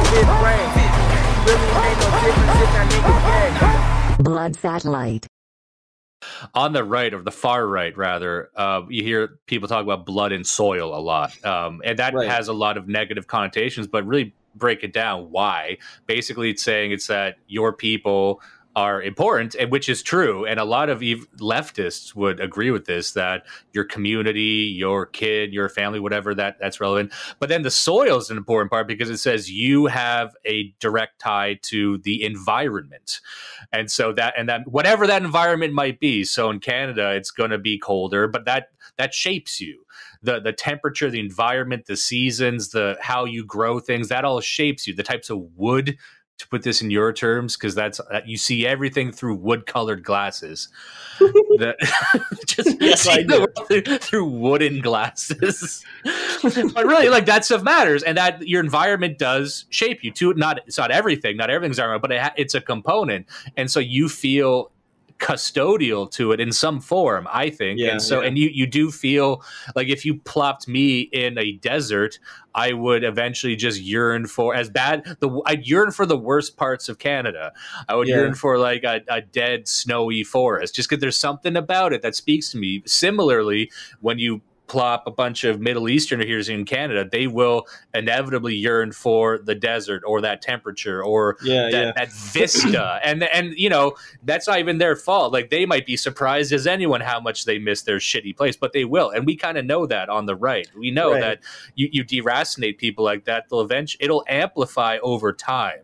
fifth grade. Really ain't no difference in that nigga gay. Blood satellite. On the right, or the far right, rather, you hear people talk about blood and soil a lot. And that has a lot of negative connotations, but really break it down. Why? Basically, it's saying it's that your people are important, and which is true. And a lot of leftists would agree with this, that your community, your kid, your family, whatever, that's relevant. But then the soil is an important part because it says you have a direct tie to the environment. And so that whatever that environment might be. So in Canada, it's going to be colder, but that shapes you. The temperature, the environment, the seasons, how you grow things, that all shapes you. The types of wood, to put this in your terms, because you see everything through wood-colored glasses. Through wooden glasses. But really, like, that stuff matters, and that your environment does shape you too. It's not everything. Not everything's environment, but it's a component, and so you feel custodial to it in some form, I think. And you do feel like if you plopped me in a desert, I would eventually just yearn for I'd yearn for the worst parts of Canada. I would yearn for like a dead snowy forest, just because there's something about it that speaks to me. Similarly, when you plop a bunch of Middle Easterners in Canada, they will inevitably yearn for the desert or that temperature or that vista. And you know, that's not even their fault. Like, they might be surprised as anyone how much they miss their shitty place, but they will. And we kind of know that on the right. We know that you deracinate people like that, it'll amplify over time,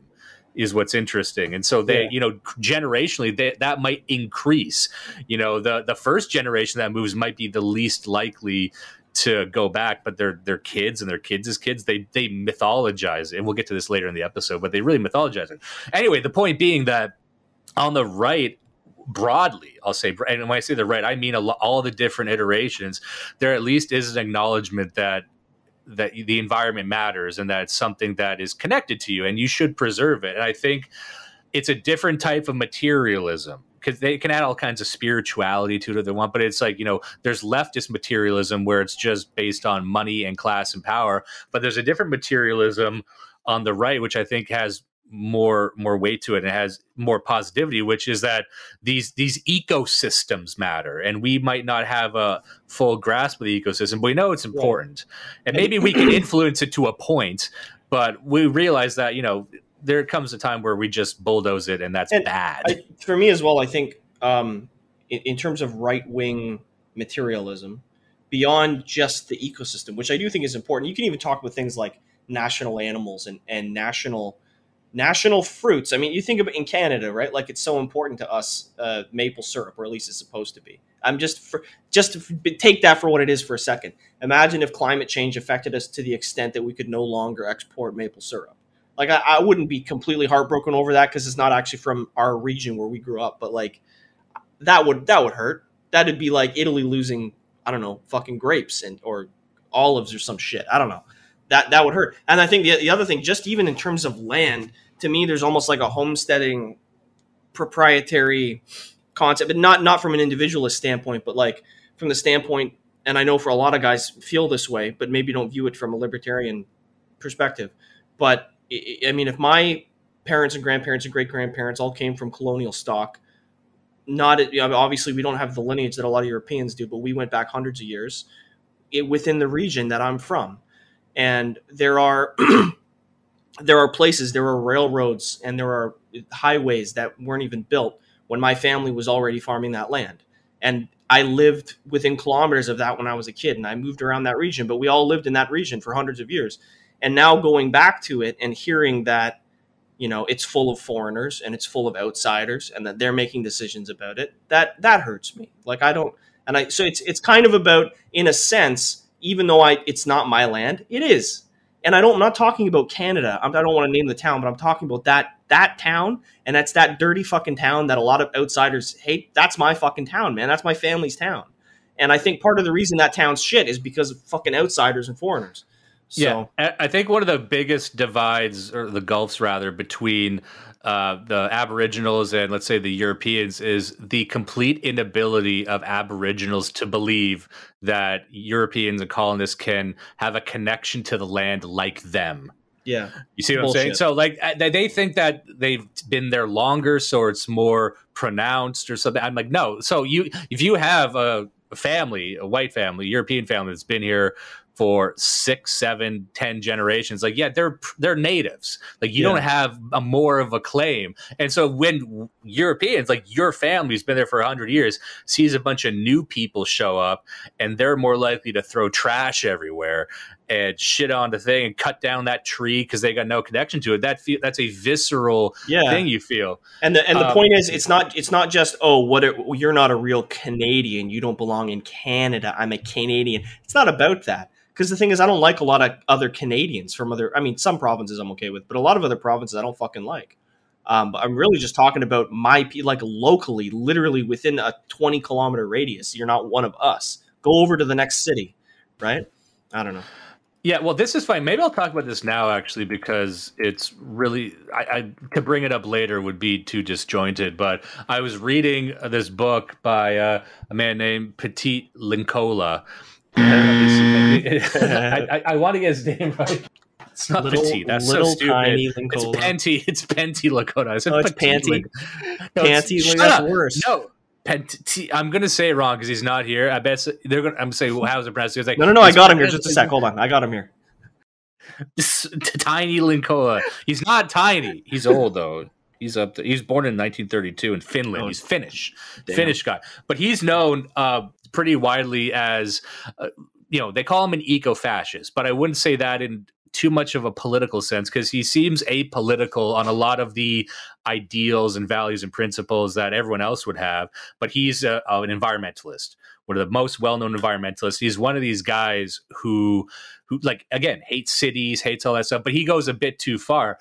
is what's interesting. And so they, you know, generationally, that might increase. You know, the first generation that moves might be the least likely to go back, but their kids and their kids' kids, they mythologize it. And we'll get to this later in the episode, but they really mythologize it. Anyway, the point being that on the right, broadly, I'll say, and when I say the right, I mean all the different iterations, there at least is an acknowledgement that the environment matters and that it's something that is connected to you and you should preserve it. And I think it's a different type of materialism, because they can add all kinds of spirituality to it if they want, but it's like, you know, there's leftist materialism where it's just based on money and class and power, but there's a different materialism on the right, which I think has more weight to it and has more positivity, which is that these ecosystems matter, and we might not have a full grasp of the ecosystem, but we know it's important, and maybe we can influence it to a point, but we realize that, you know, there comes a time where we just bulldoze it, and that's bad. For me as well, I think in terms of right-wing materialism, beyond just the ecosystem, which I do think is important, you can even talk about things like national animals and national fruits. I mean, you think about in Canada, right? Like, it's so important to us, maple syrup, or at least it's supposed to be. I'm just take that for what it is for a second. Imagine if climate change affected us to the extent that we could no longer export maple syrup. Like, I wouldn't be completely heartbroken over that, because it's not actually from our region where we grew up. But like, that would hurt. That'd be like Italy losing, I don't know, fucking grapes or olives or some shit. I don't know. That would hurt. And I think the other thing, just even in terms of land, to me, there's almost like a homesteading proprietary concept, but not from an individualist standpoint, but like from the standpoint, and I know for a lot of guys feel this way, but maybe don't view it from a libertarian perspective. But I mean, if my parents and grandparents and great-grandparents all came from colonial stock, obviously we don't have the lineage that a lot of Europeans do, but we went back hundreds of years within the region that I'm from. And there are places, there are railroads, and there are highways that weren't even built when my family was already farming that land. And I lived within kilometers of that when I was a kid, and I moved around that region, but we all lived in that region for hundreds of years. And now going back to it and hearing that, you know, it's full of foreigners and it's full of outsiders and that they're making decisions about it, that hurts me. Like, so it's kind of about, in a sense, even though it's not my land, it is. And I'm not talking about Canada. I don't want to name the town, but I'm talking about that town, and that's that dirty fucking town that a lot of outsiders hate. That's my fucking town, man. That's my family's town. And I think part of the reason that town's shit is because of fucking outsiders and foreigners. So, yeah, I think one of the biggest divides, or the gulfs rather, between the Aboriginals and, let's say, the Europeans is the complete inability of Aboriginals to believe that Europeans and colonists can have a connection to the land like them. Yeah. You see what I'm Bullshit. saying? So like they think that they've been there longer, so it's more pronounced or something. I'm like, no. So if you have a family, a white family, European family that's been here for 6, 7, 10 generations, like, yeah, they're natives. Like, you don't have a more of a claim. And so when Europeans, like your family's been there for 100 years, sees a bunch of new people show up, and they're more likely to throw trash everywhere and shit on the thing and cut down that tree because they got no connection to it. That's a visceral thing you feel. And the point is, it's not just, you're not a real Canadian, you don't belong in Canada, I'm a Canadian. It's not about that. Because the thing is, I don't like a lot of other Canadians from other, I mean, some provinces I'm okay with, but a lot of other provinces I don't fucking like. But I'm really just talking about like locally, literally within a 20-kilometer radius. You're not one of us. Go over to the next city, right? I don't know. Yeah, well, this is fine. Maybe I'll talk about this now, actually, because it's really, I to bring it up later would be too disjointed. But I was reading this book by a man named Pentti Linkola. I want to get his name right. It's not Pentti. That's so stupid. Tiny It's Linkola. Pentti. It's Pentti Linkola. I said it's Pentti. Pentti. That's worse. No. Pentti. I'm gonna say it wrong because he's not here. I bet they're gonna. I'm gonna say, well, how's it pronounced? Like, no. I got him here. Just a sec. Hold on. I got him here. Tiny Linkola. He's not tiny. He's old though. He's up. He's born in 1932 in Finland. He's Finnish. Damn. Finnish guy. But he's known pretty widely as, they call him an eco-fascist. But I wouldn't say that in too much of a political sense, because he seems apolitical on a lot of the ideals and values and principles that everyone else would have. But he's an environmentalist, one of the most well-known environmentalists. He's one of these guys who like, again, hates cities, hates all that stuff, but he goes a bit too far.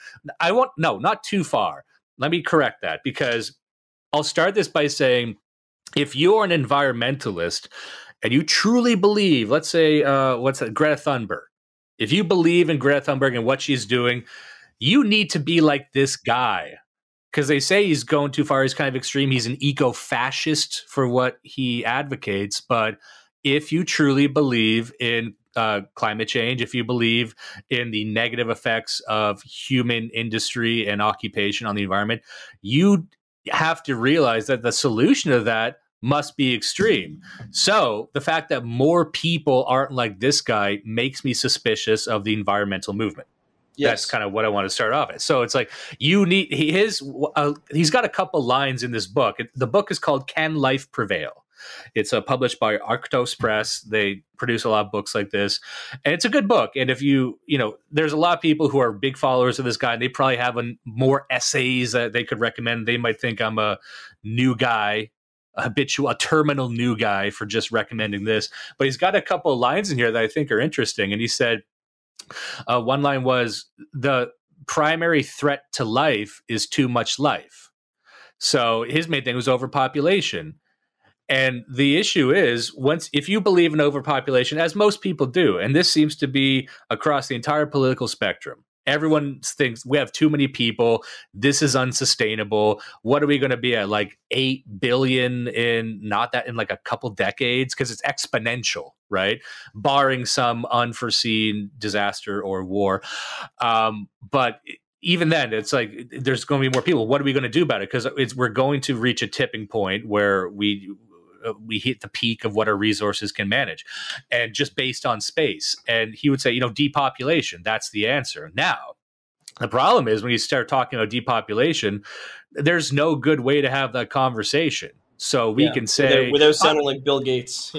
Not too far. Let me correct that, because I'll start this by saying, if you're an environmentalist and you truly believe, let's say, Greta Thunberg, if you believe in Greta Thunberg and what she's doing, you need to be like this guy, because they say he's going too far. He's kind of extreme. He's an eco-fascist for what he advocates. But if you truly believe in climate change, if you believe in the negative effects of human industry and occupation on the environment, you have to realize that the solution to that must be extreme. So the fact that more people aren't like this guy makes me suspicious of the environmental movement. Yes. That's kind of what I want to start off at. So it's like, he's got a couple lines in this book. The book is called Can Life Prevail? It's published by Arctos Press. They produce a lot of books like this, and it's a good book. And if there's a lot of people who are big followers of this guy, and they probably have more essays that they could recommend. They might think I'm a new guy, a terminal new guy for just recommending this. But he's got a couple of lines in here that I think are interesting. And he said, one line was, the primary threat to life is too much life. So his main thing was overpopulation. And the issue is, if you believe in overpopulation, as most people do, and this seems to be across the entire political spectrum, everyone thinks we have too many people. This is unsustainable. What are we going to be at? Like 8 billion in like a couple decades? Because it's exponential, right? Barring some unforeseen disaster or war. But even then, it's like, there's going to be more people. What are we going to do about it? Because we're going to reach a tipping point where we hit the peak of what our resources can manage, and just based on space. And he would say, depopulation, that's the answer. Now, the problem is when you start talking about depopulation, there's no good way to have that conversation. So we can say, without sounding like Bill Gates.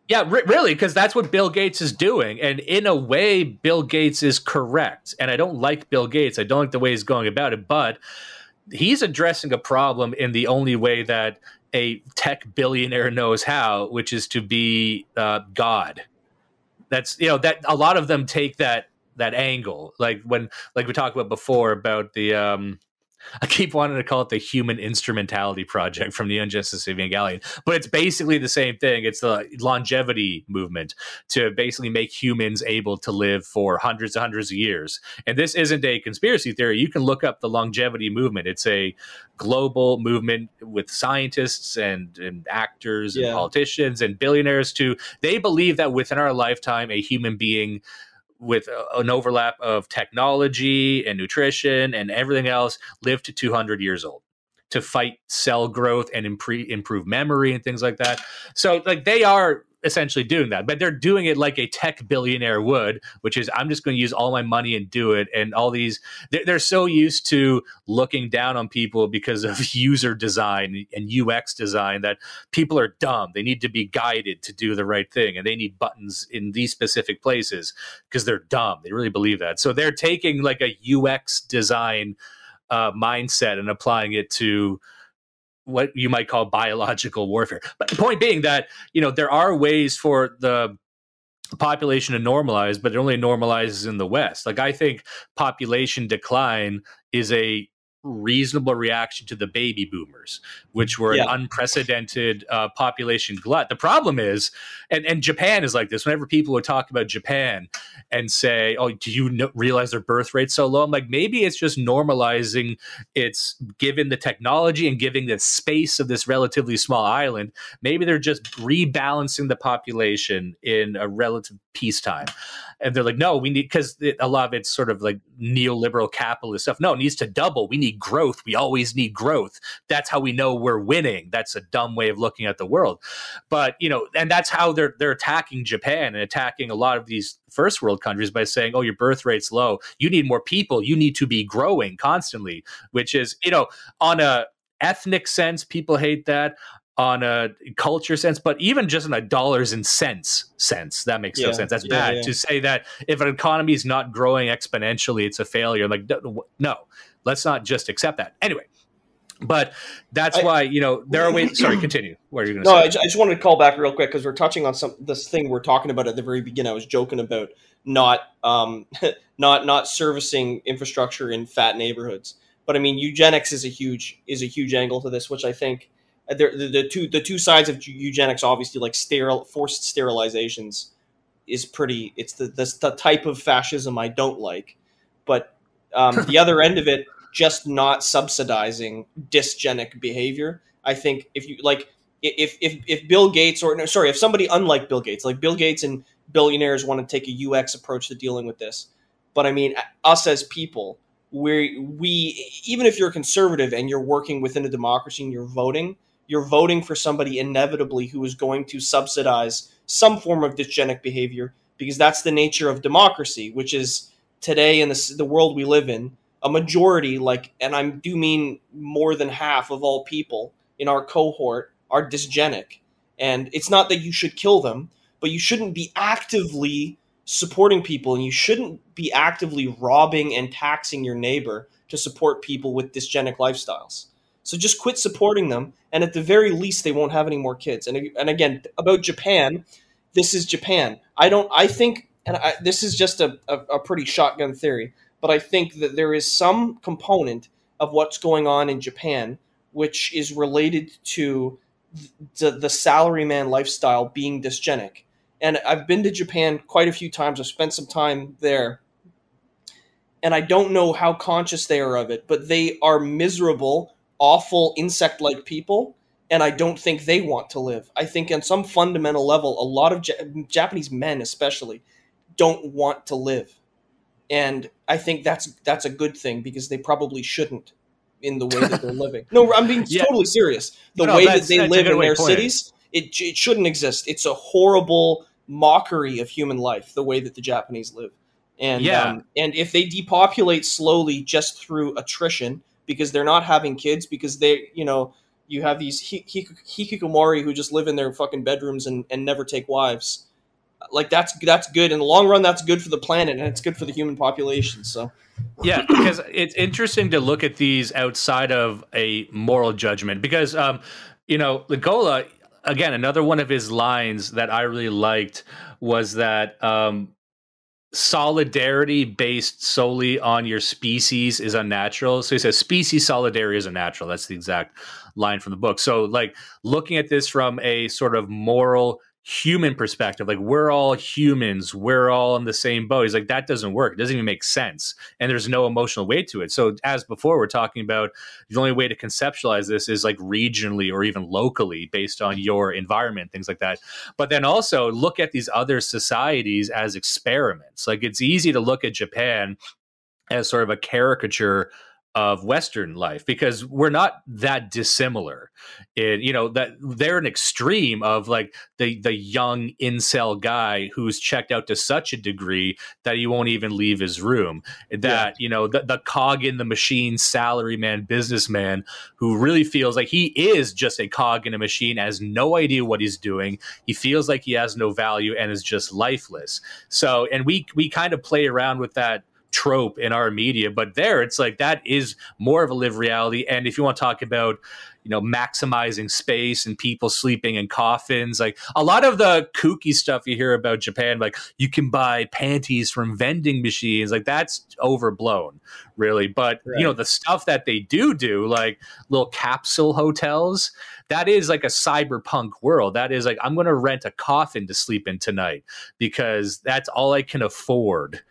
Really, because that's what Bill Gates is doing. And in a way, Bill Gates is correct. And I don't like Bill Gates. I don't like the way he's going about it, but he's addressing a problem in the only way that a tech billionaire knows how, which is to be God. That's, that a lot of them take that angle. Like we talked about before about the, I keep wanting to call it the Human Instrumentality Project from the Justice Evangelion, but it's basically the same thing. It's the longevity movement to basically make humans able to live for hundreds and hundreds of years. And this isn't a conspiracy theory. You can look up the longevity movement. It's a global movement with scientists and actors and politicians and billionaires they believe that within our lifetime, a human being with an overlap of technology and nutrition and everything else, live to 200 years old to fight cell growth and improve memory and things like that. So like they are essentially doing that, but they're doing it like a tech billionaire would, which is I'm just going to use all my money and do it. And all these, they're so used to looking down on people because of user design and UX design that people are dumb. They need to be guided to do the right thing. And they need buttons in these specific places because they're dumb. They really believe that. So they're taking like a UX design mindset and applying it to what you might call biological warfare. But the point being that, you know, there are ways for the population to normalize, but it only normalizes in the West. Like I think population decline is a reasonable reaction to the baby boomers, which were an unprecedented population glut. The problem is, and Japan is like this, whenever people would talk about Japan and say, oh, do you realize their birth rate's so low? I'm like, maybe it's just normalizing. It's given the technology and giving the space of this relatively small island. Maybe they're just rebalancing the population in a relative peacetime. And they're like, no, we need, because a lot of it's sort of like neoliberal capitalist stuff. No, it needs to double. We need growth. We always need growth. That's how we know we're winning. That's a dumb way of looking at the world. But, you know, and that's how they're attacking Japan and attacking a lot of these first world countries by saying, oh, your birth rate's low. You need more people. You need to be growing constantly, which is, you know, on a ethnic sense, people hate that. On a culture sense, but even just in a dollars and cents sense, that makes no sense. That's bad to say that if an economy is not growing exponentially, it's a failure. Like, no, let's not just accept that. Anyway, but that's why, you know, there are ways. Sorry, continue. What are you going to say? I just wanted to call back real quick because we're touching on this thing we're talking about at the very beginning. I was joking about not servicing infrastructure in fat neighborhoods, but I mean, eugenics is a huge angle to this, which I think. The two sides of eugenics, obviously, like forced sterilizations, is pretty. It's the type of fascism I don't like, but the other end of it, just not subsidizing dysgenic behavior. I think if you like, if Bill Gates if somebody unlike Bill Gates, like Bill Gates and billionaires want to take a UX approach to dealing with this, but I mean us as people, we even if you're a conservative and you're working within a democracy and you're voting for somebody inevitably who is going to subsidize some form of dysgenic behavior because that's the nature of democracy, which is today in the world we live in, a majority, like, and I do mean more than half of all people in our cohort are dysgenic. And it's not that you should kill them, but you shouldn't be actively supporting people and you shouldn't be actively robbing and taxing your neighbor to support people with dysgenic lifestyles. So just quit supporting them, and at the very least, they won't have any more kids. And again, about Japan, this is Japan. I think, this is just a pretty shotgun theory, but I think that there is some component of what's going on in Japan which is related to the salaryman lifestyle being dysgenic. And I've been to Japan quite a few times. I've spent some time there. And I don't know how conscious they are of it, but they are miserable, awful insect-like people, and I don't think they want to live. I think on some fundamental level, a lot of Japanese men especially don't want to live. And I think that's a good thing because they probably shouldn't in the way that they're living. No, I'm being totally serious. The way that they live in their cities, it shouldn't exist. It's a horrible mockery of human life, the way that the Japanese live. And and if they depopulate slowly just through attrition, because they're not having kids, because they, you have these hikikomori who just live in their fucking bedrooms and never take wives. Like that's good in the long run. That's good for the planet and it's good for the human population. So, yeah, because it's interesting to look at these outside of a moral judgment. Because, Linkola, again, another one of his lines that I really liked was that solidarity based solely on your species is unnatural. So he says species solidarity is unnatural. That's the exact line from the book. So like looking at this from a sort of moral human perspective, like we're all humans, we're all in the same boat. He's like, that doesn't work. It doesn't even make sense. And there's no emotional weight to it. So as before, we're talking about the only way to conceptualize this is like regionally or even locally based on your environment, things like that. But then also look at these other societies as experiments. Like it's easy to look at Japan as sort of a caricature of Western life because we're not that dissimilar. That they're an extreme of like the young incel guy who's checked out to such a degree that he won't even leave his room. That, the cog in the machine, salaryman, businessman who really feels like he is just a cog in a machine, has no idea what he's doing. He feels like he has no value and is just lifeless. So, and we kind of play around with that trope in our media, but there it's like that is more of a lived reality. And if you want to talk about maximizing space and people sleeping in coffins, like a lot of the kooky stuff you hear about Japan, like you can buy panties from vending machines, like that's overblown really. But right. The stuff that they do like little capsule hotels, that is like a cyberpunk world. That is like, I'm going to rent a coffin to sleep in tonight because that's all I can afford.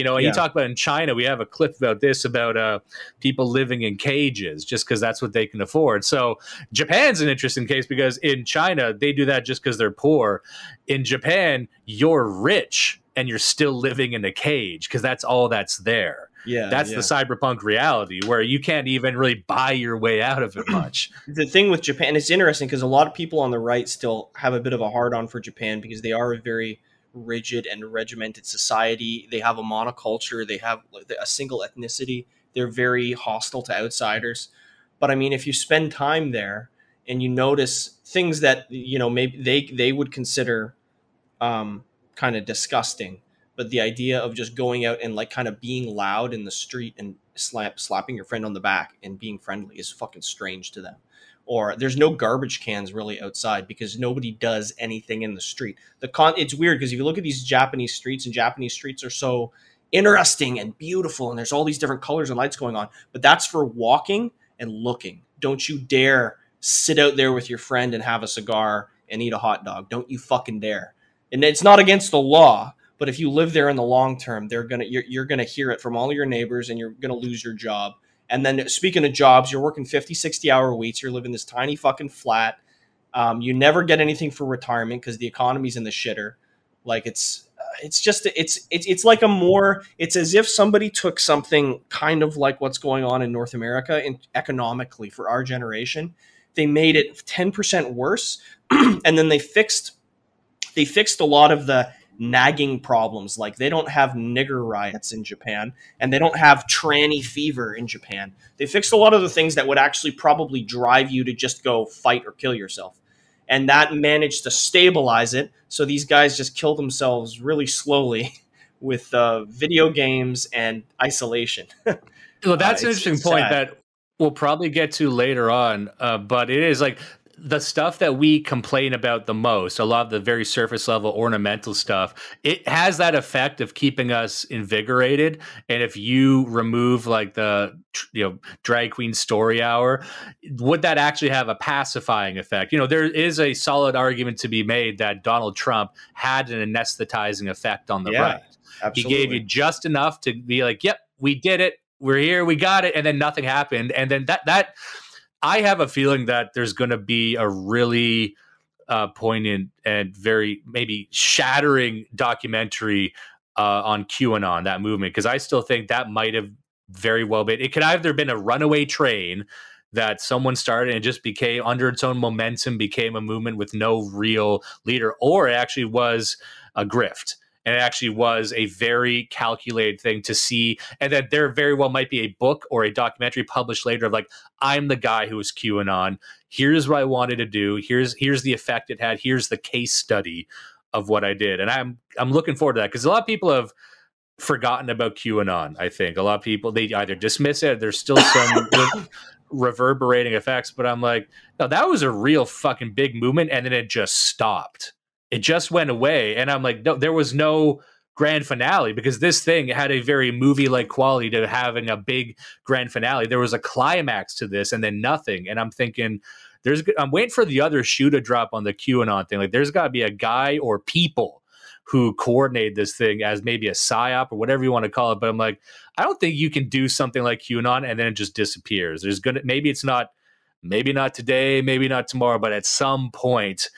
And you talk about in China, we have a clip about this, about people living in cages just because that's what they can afford. So Japan's an interesting case because in China, they do that just because they're poor. In Japan, you're rich and you're still living in a cage because that's all that's there. Yeah, that's the cyberpunk reality where you can't even really buy your way out of it much. The thing with Japan, it's interesting because a lot of people on the right still have a bit of a hard-on for Japan because they are a very rigid and regimented society. They have a monoculture. They have a single ethnicity. They're very hostile to outsiders. But I mean, if you spend time there and you notice things that, maybe they would consider kind of disgusting, but the idea of just going out and like kind of being loud in the street and slapping your friend on the back and being friendly is fucking strange to them. Or there's no garbage cans really outside because nobody does anything in the street. It's weird because if you look at these Japanese streets, and Japanese streets are so interesting and beautiful, and there's all these different colors and lights going on, but that's for walking and looking. Don't you dare sit out there with your friend and have a cigar and eat a hot dog. Don't you fucking dare. And it's not against the law, but if you live there in the long term, you're gonna hear it from all of your neighbors and you're gonna lose your job. And then speaking of jobs, you're working 50, 60-hour weeks. You're living this tiny fucking flat. You never get anything for retirement because the economy's in the shitter. Like it's like it's as if somebody took something kind of like what's going on in North America economically for our generation. They made it 10% worse. And then they fixed a lot of the nagging problems. Like they don't have nigger riots in Japan and they don't have tranny fever in Japan. They fixed a lot of the things that would actually probably drive you to just go fight or kill yourself. And that managed to stabilize it. So these guys just kill themselves really slowly with video games and isolation. Well, that's an interesting point sad. that we'll probably get to later on. But it is like the stuff that we complain about the most, a lot of the very surface level ornamental stuff, it has that effect of keeping us invigorated. And if you remove like the drag queen story hour, would that actually have a pacifying effect? There is a solid argument to be made that Donald Trump had an anesthetizing effect on the right. Absolutely. He gave you just enough to be like, yep, we did it. We're here. We got it. And then nothing happened. And then that I have a feeling that there's going to be a really poignant and very maybe shattering documentary on QAnon, that movement, because I still think that might have very well been. It could either been a runaway train that someone started and just became, under its own momentum, became a movement with no real leader, or it actually was a grift. And it actually was a very calculated thing to see. And that there very well might be a book or a documentary published later of like, I'm the guy who was QAnon. Here's what I wanted to do. Here's the effect it had. Here's the case study of what I did. And I'm looking forward to that because a lot of people have forgotten about QAnon. I think a lot of people, they either dismiss it, there's still some reverberating effects, but I'm like, no, that was a real fucking big movement. And then it just stopped. It just went away. And I'm like, no, there was no grand finale because this thing had a very movie-like quality to having a big grand finale. There was a climax to this and then nothing. And I'm thinking, I'm waiting for the other shoe to drop on the QAnon thing. Like, there's got to be a guy or people who coordinate this thing as maybe a psyop or whatever you want to call it. But I'm like, I don't think you can do something like QAnon and then it just disappears. Maybe not today, maybe not tomorrow, but at some point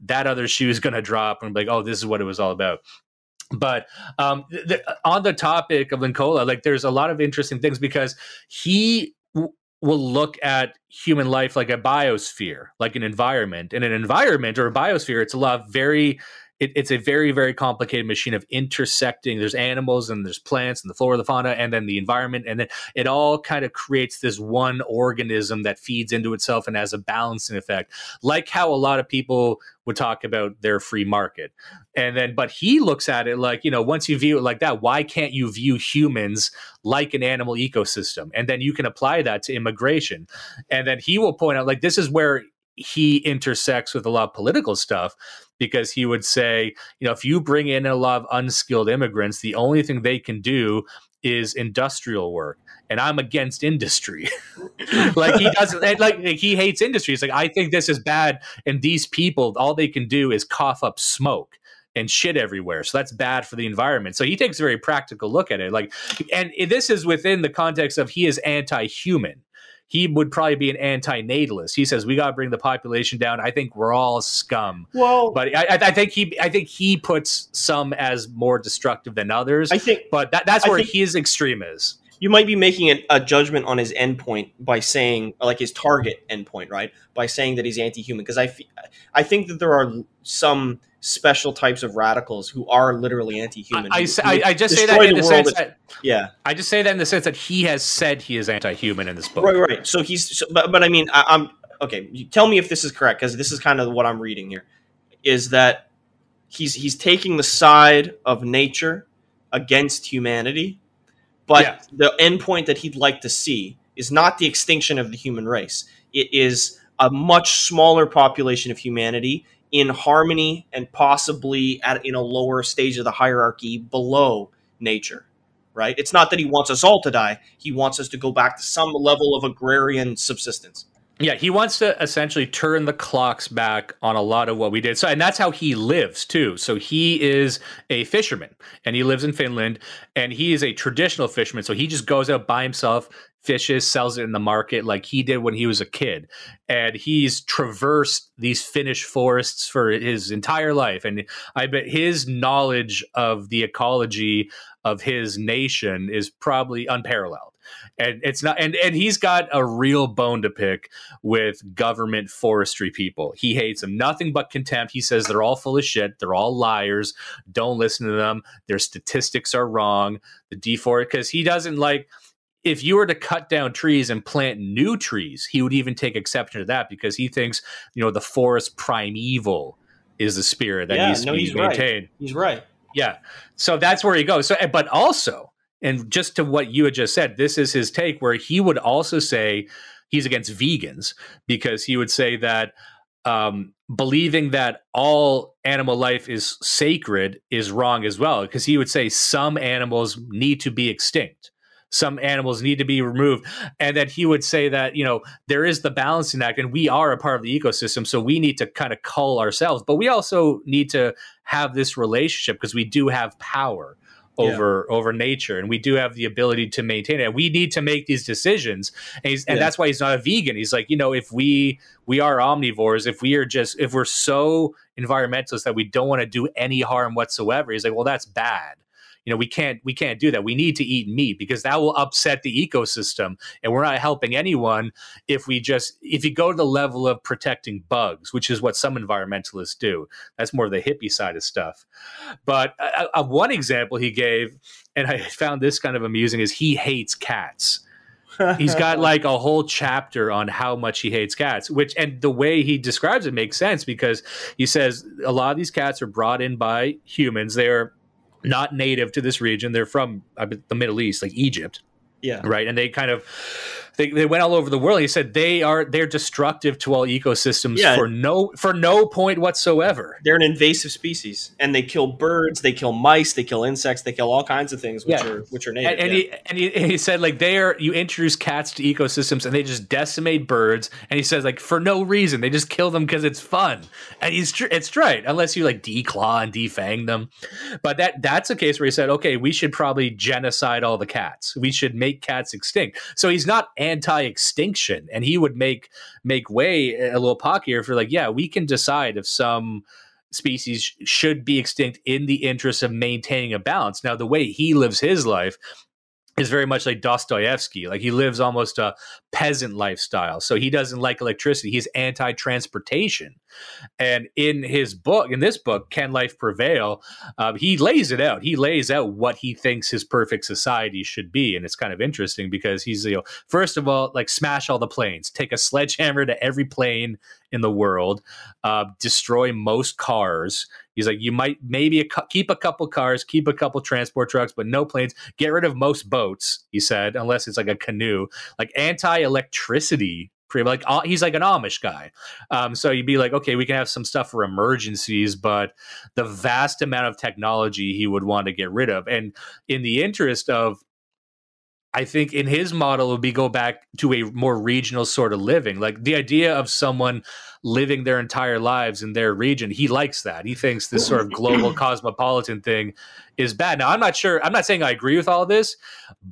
that other shoe is going to drop and be like, oh, this is what it was all about. But on the topic of Linkola, like, there's a lot of interesting things because he will look at human life like a biosphere, like an environment. In an environment or a biosphere, it's a lot of it's a very, very complicated machine of intersecting. There's animals and there's plants and the flora, the fauna, and then the environment. And then it all kind of creates this one organism that feeds into itself and has a balancing effect, like how a lot of people would talk about their free market. But he looks at it like, once you view it like that, why can't you view humans like an animal ecosystem? And then you can apply that to immigration. And then he will point out, like, this is where he intersects with a lot of political stuff, because he would say, if you bring in a lot of unskilled immigrants, the only thing they can do is industrial work. And I'm against industry. Like, he doesn't, like, he hates industry. It's like, I think this is bad. And these people, all they can do is cough up smoke and shit everywhere. So that's bad for the environment. So he takes a very practical look at it. Like, and this is within the context of he is anti-human. He would probably be an anti-natalist. He says we got to bring the population down. I think we're all scum. Well, but I think he puts some as more destructive than others. But that's where his extreme is. You might be making a judgment on his endpoint by saying, like, his target endpoint, right? By saying that he's anti-human, because I think that there are some special types of radicals who are literally anti-human. I just say that in the sense that I just say that in the sense that he has said he is anti-human in this book. Right. So but I mean, I'm okay. You tell me if this is correct, because this is kind of what I'm reading here. Is that he's taking the side of nature against humanity, but the endpoint that he'd like to see is not the extinction of the human race. It is a much smaller population of humanity in harmony and possibly in a lower stage of the hierarchy below nature, right? It's not that he wants us all to die. He wants us to go back to some level of agrarian subsistence. Yeah, he wants to essentially turn the clocks back on a lot of what we did. So, and that's how he lives too. So he is a fisherman and he lives in Finland, and he is a traditional fisherman. So he just goes out by himself, fishes, sells it in the market like he did when he was a kid. And he's traversed these Finnish forests for his entire life. And I bet his knowledge of the ecology of his nation is probably unparalleled. And it's not, and he's got a real bone to pick with government forestry people. He hates them, nothing but contempt. He says they're all full of shit. They're all liars. Don't listen to them. Their statistics are wrong. The because he doesn't like, if you were to cut down trees and plant new trees, he would even take exception to that, because he thinks, the forest primeval is the spirit that needs to be maintained. Right. He's right. Yeah. So that's where he goes. So, but also, and just to what you had just said, this is his take, where he would also say he's against vegans, because he would say that believing that all animal life is sacred is wrong as well, because he would say some animals need to be extinct. Some animals need to be removed. And that he would say that, there is the balancing act, and we are a part of the ecosystem. So we need to kind of cull ourselves, but we also need to have this relationship, because we do have power over nature, and we do have the ability to maintain it. We need to make these decisions, and that's why he's not a vegan. He's like, if we are omnivores, if we're so environmentalists that we don't want to do any harm whatsoever, he's like, well, that's bad. We can't do that. We need to eat meat, because that will upset the ecosystem, and we're not helping anyone if you go to the level of protecting bugs, which is what some environmentalists do. That's more the hippie side of stuff. But one example he gave, and I found this kind of amusing, is he hates cats. He's got like a whole chapter on how much he hates cats, and the way he describes it makes sense, because he says a lot of these cats are brought in by humans. They're not native to this region. They're from the Middle East, like Egypt. Yeah. Right. And They went all over the world. He said they're destructive to all ecosystems Yeah. for no point whatsoever. They're an invasive species, and they kill birds, they kill mice, they kill insects, they kill all kinds of things which are native. And he said like you introduce cats to ecosystems and they just decimate birds. And he says like for no reason they just kill them because it's fun. And it's right unless you like declaw and defang them. But that's a case where he said, okay, we should probably genocide all the cats. We should make cats extinct. So he's not anti-extinction, and he would make way a little pockier for like, yeah, we can decide if some species should be extinct in the interest of maintaining a balance. Now, the way he lives his life is very much like Dostoevsky. Like he lives almost a peasant lifestyle. So he doesn't like electricity. He's anti-transportation. And in this book, Can Life Prevail, he lays it out. He lays out what he thinks his perfect society should be. And it's kind of interesting because he's, first of all, like smash all the planes, take a sledgehammer to every plane in the world, destroy most cars. He's like, you might keep a couple cars, keep a couple transport trucks, but no planes. Get rid of most boats, he said, unless it's like a canoe. Like anti-electricity. Like he's like an Amish guy. So you'd be like, okay, we can have some stuff for emergencies, but the vast amount of technology he would want to get rid of. And in the interest of, I think in his model, it would be go back to a more regional sort of living. Like the idea of someone living their entire lives in their region, he likes that. He thinks this sort of global cosmopolitan thing is bad. Now, I'm not saying I agree with all of this,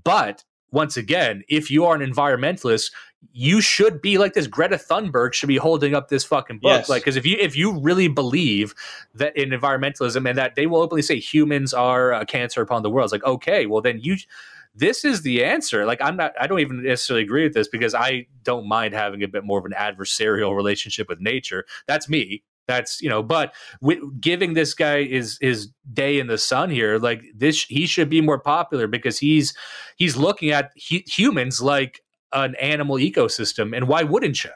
but once again, if you are an environmentalist, you should be like this. Greta Thunberg should be holding up this fucking book. Yes. Like, because if you really believe that in environmentalism and that they will openly say humans are a cancer upon the world, it's like, okay, well then this is the answer. Like, I don't even necessarily agree with this because I don't mind having a bit more of an adversarial relationship with nature. That's me. That's, but giving this guy his day in the sun here, like this, he should be more popular because he's looking at humans like an animal ecosystem. And why wouldn't you?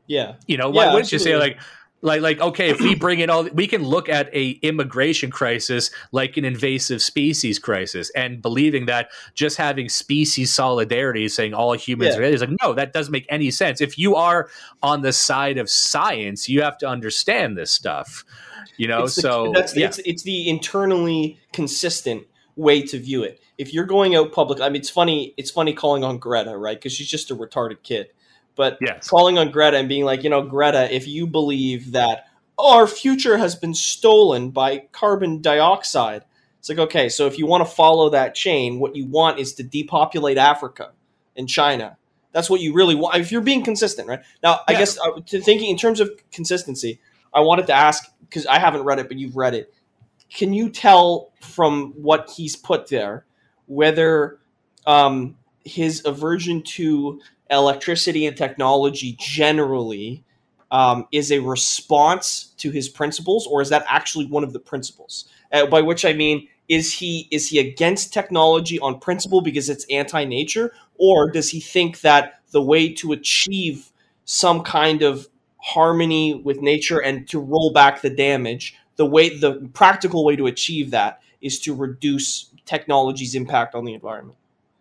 Yeah. Why wouldn't you say like, okay, if we bring in we can look at a immigration crisis like an invasive species crisis, and believing that just having species solidarity, saying all humans are, is like, no, that doesn't make any sense. If you are on the side of science, you have to understand this stuff, it's the internally consistent way to view it. If you're going out public, I mean, it's funny calling on Greta, right? Because she's just a retarded kid. But calling on Greta and being like, Greta, if you believe that our future has been stolen by carbon dioxide, it's like, okay, so if you want to follow that chain, what you want is to depopulate Africa and China. That's what you really want. If you're being consistent, right? Now, I guess thinking in terms of consistency, I wanted to ask, because I haven't read it, but you've read it. Can you tell from what he's put there whether his aversion to electricity and technology generally is a response to his principles, or is that actually one of the principles? By which I mean, is he against technology on principle because it's anti-nature, or does he think that the way to achieve some kind of harmony with nature and to roll back the damage, the practical way to achieve that is to reduce technology's impact on the environment?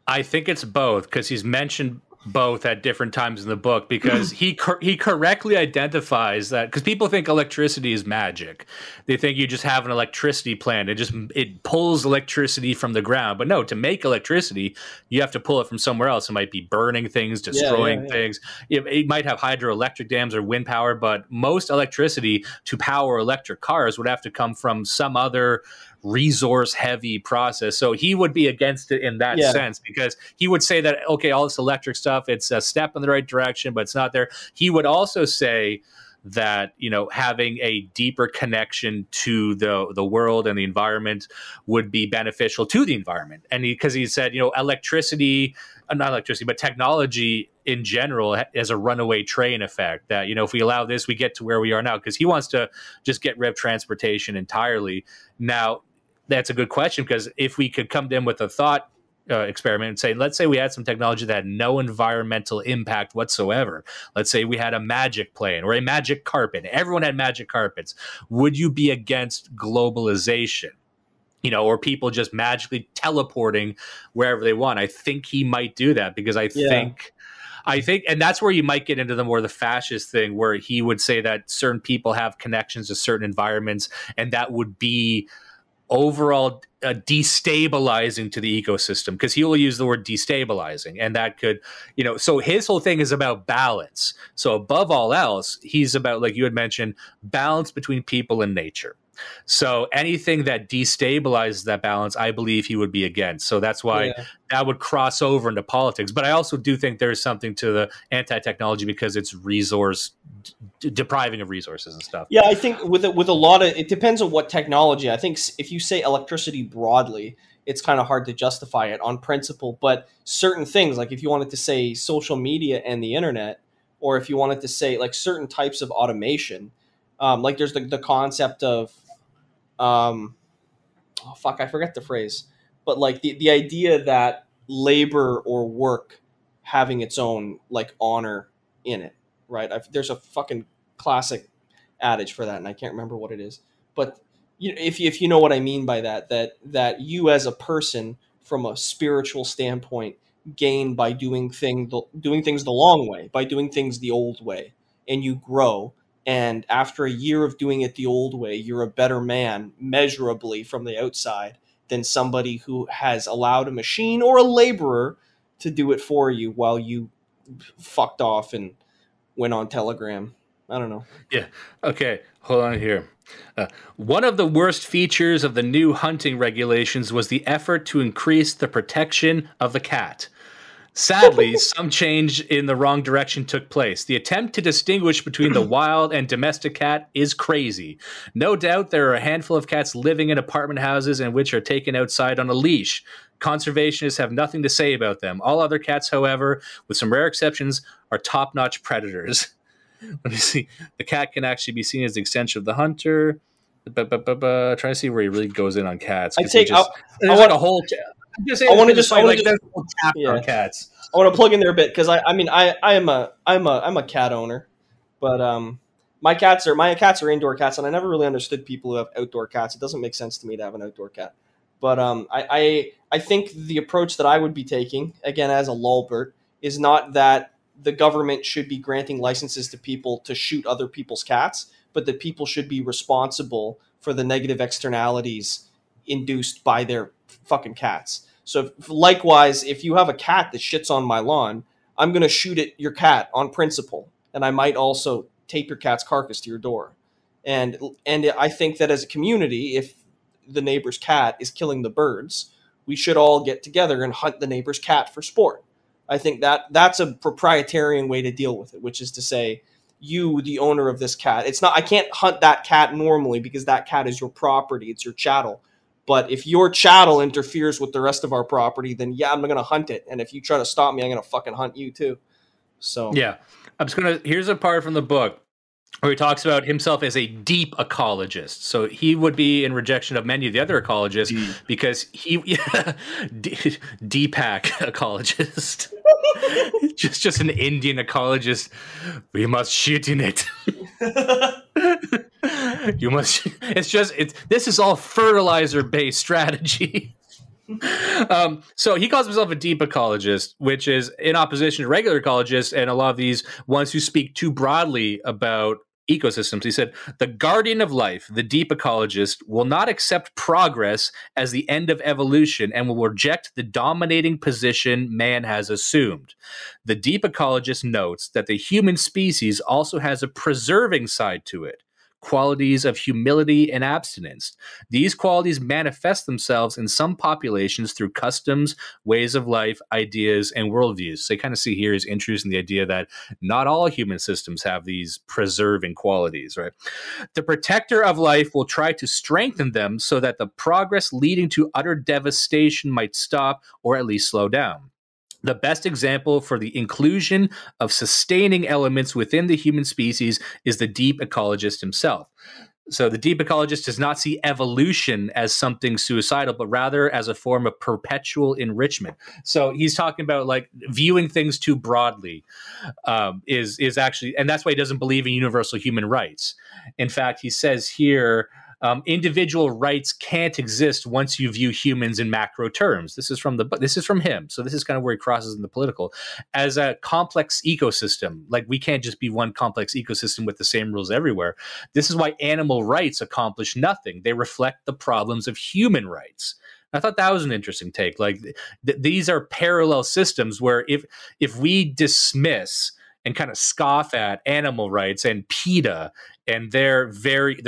I think it's both, because he's mentioned both at different times in the book, because he correctly identifies that, because people think electricity is magic. They think you just have an electricity plant. It pulls electricity from the ground. But no, to make electricity, you have to pull it from somewhere else. It might be burning things, destroying things. It might have hydroelectric dams or wind power, but most electricity to power electric cars would have to come from some other resource heavy process. So he would be against it in that sense, because he would say that, okay, all this electric stuff, it's a step in the right direction, but it's not there. He would also say that, having a deeper connection to the world and the environment would be beneficial to the environment. And because he said, not electricity, but technology in general has a runaway train effect, that, if we allow this, we get to where we are now, because he wants to just get rid of transportation entirely. Now, that's a good question, because if we could come to him with a thought experiment and say, let's say we had some technology that had no environmental impact whatsoever. Let's say we had a magic plane or a magic carpet. Everyone had magic carpets. Would you be against globalization? Or people just magically teleporting wherever they want? I think he might do that, because I think I think, and that's where you might get into the fascist thing, where he would say that certain people have connections to certain environments, and that would be overall destabilizing to the ecosystem, because he will use the word destabilizing, and that could, so his whole thing is about balance. So above all else, he's about, like you had mentioned, balance between people and nature. So anything that destabilizes that balance, I believe he would be against. So that's why that would cross over into politics. But I also do think there's something to the anti-technology, because it's resource depriving of resources and stuff. Yeah, I think with a lot of, it depends on what technology. I think if you say electricity broadly, it's kind of hard to justify it on principle. But certain things, like if you wanted to say social media and the internet, or if you wanted to say like certain types of automation, like there's the concept of, I forget the phrase, but like the idea that labor or work having its own like honor in it, right? There's a fucking classic adage for that, and I can't remember what it is. But if you know what I mean by that, that you as a person, from a spiritual standpoint, gain by doing things the long way, by doing things the old way, and you grow. And after a year of doing it the old way, you're a better man, measurably from the outside, than somebody who has allowed a machine or a laborer to do it for you while you fucked off and went on Telegram. I don't know. Yeah. Okay. Hold on here. One of the worst features of the new hunting regulations was the effort to increase the protection of the cat. Sadly, some change in the wrong direction took place. The attempt to distinguish between the wild and domestic cat is crazy. No doubt there are a handful of cats living in apartment houses and which are taken outside on a leash. Conservationists have nothing to say about them. All other cats, however, with some rare exceptions, are top-notch predators. Let me see. The cat can actually be seen as the extension of the hunter. Trying to see where he really goes in on cats. I want a whole. I want to just like there's a whole chapter on cats. I want to plug in there a bit, because I am a cat owner, but my cats are indoor cats, and I never really understood people who have outdoor cats. It doesn't make sense to me to have an outdoor cat. But I think the approach that I would be taking, again as a lulbert, is not that the government should be granting licenses to people to shoot other people's cats, but that people should be responsible for the negative externalities induced by their fucking cats. So likewise, if you have a cat that shits on my lawn, I'm going to shoot at your cat on principle. And I might also tape your cat's carcass to your door. And I think that as a community, if the neighbor's cat is killing the birds, we should all get together and hunt the neighbor's cat for sport. I think that's a proprietarian way to deal with it, which is to say, you, the owner of this cat, I can't hunt that cat normally because that cat is your property. It's your chattel. But if your chattel interferes with the rest of our property, then yeah, I'm going to hunt it. And if you try to stop me, I'm going to fucking hunt you too. So yeah, here's a part from the book where he talks about himself as a deep ecologist. So he would be in rejection of many of the other ecologists because Deepak ecologist. just an Indian ecologist. We must shit in it. This is all fertilizer based strategy. So he calls himself a deep ecologist, which is in opposition to regular ecologists and a lot of these ones who speak too broadly about ecosystems. He said, the guardian of life, the deep ecologist, will not accept progress as the end of evolution and will reject the dominating position man has assumed. The deep ecologist notes that the human species also has a preserving side to it. Qualities of humility and abstinence. These qualities manifest themselves in some populations through customs, ways of life, ideas, and worldviews. So you kind of see here is introducing the idea that not all human systems have these preserving qualities, right? The protector of life will try to strengthen them so that the progress leading to utter devastation might stop or at least slow down. The best example for the inclusion of sustaining elements within the human species is the deep ecologist himself. So the deep ecologist does not see evolution as something suicidal, but rather as a form of perpetual enrichment. So he's talking about like viewing things too broadly is actually, and that's why he doesn't believe in universal human rights. In fact, he says here, Individual rights can't exist once you view humans in macro terms. This is from him. So this is kind of where he crosses in the political. As a complex ecosystem, like we can't just be one complex ecosystem with the same rules everywhere. This is why animal rights accomplish nothing. They reflect the problems of human rights. I thought that was an interesting take. Like these are parallel systems where if we dismiss and kind of scoff at animal rights and PETA and their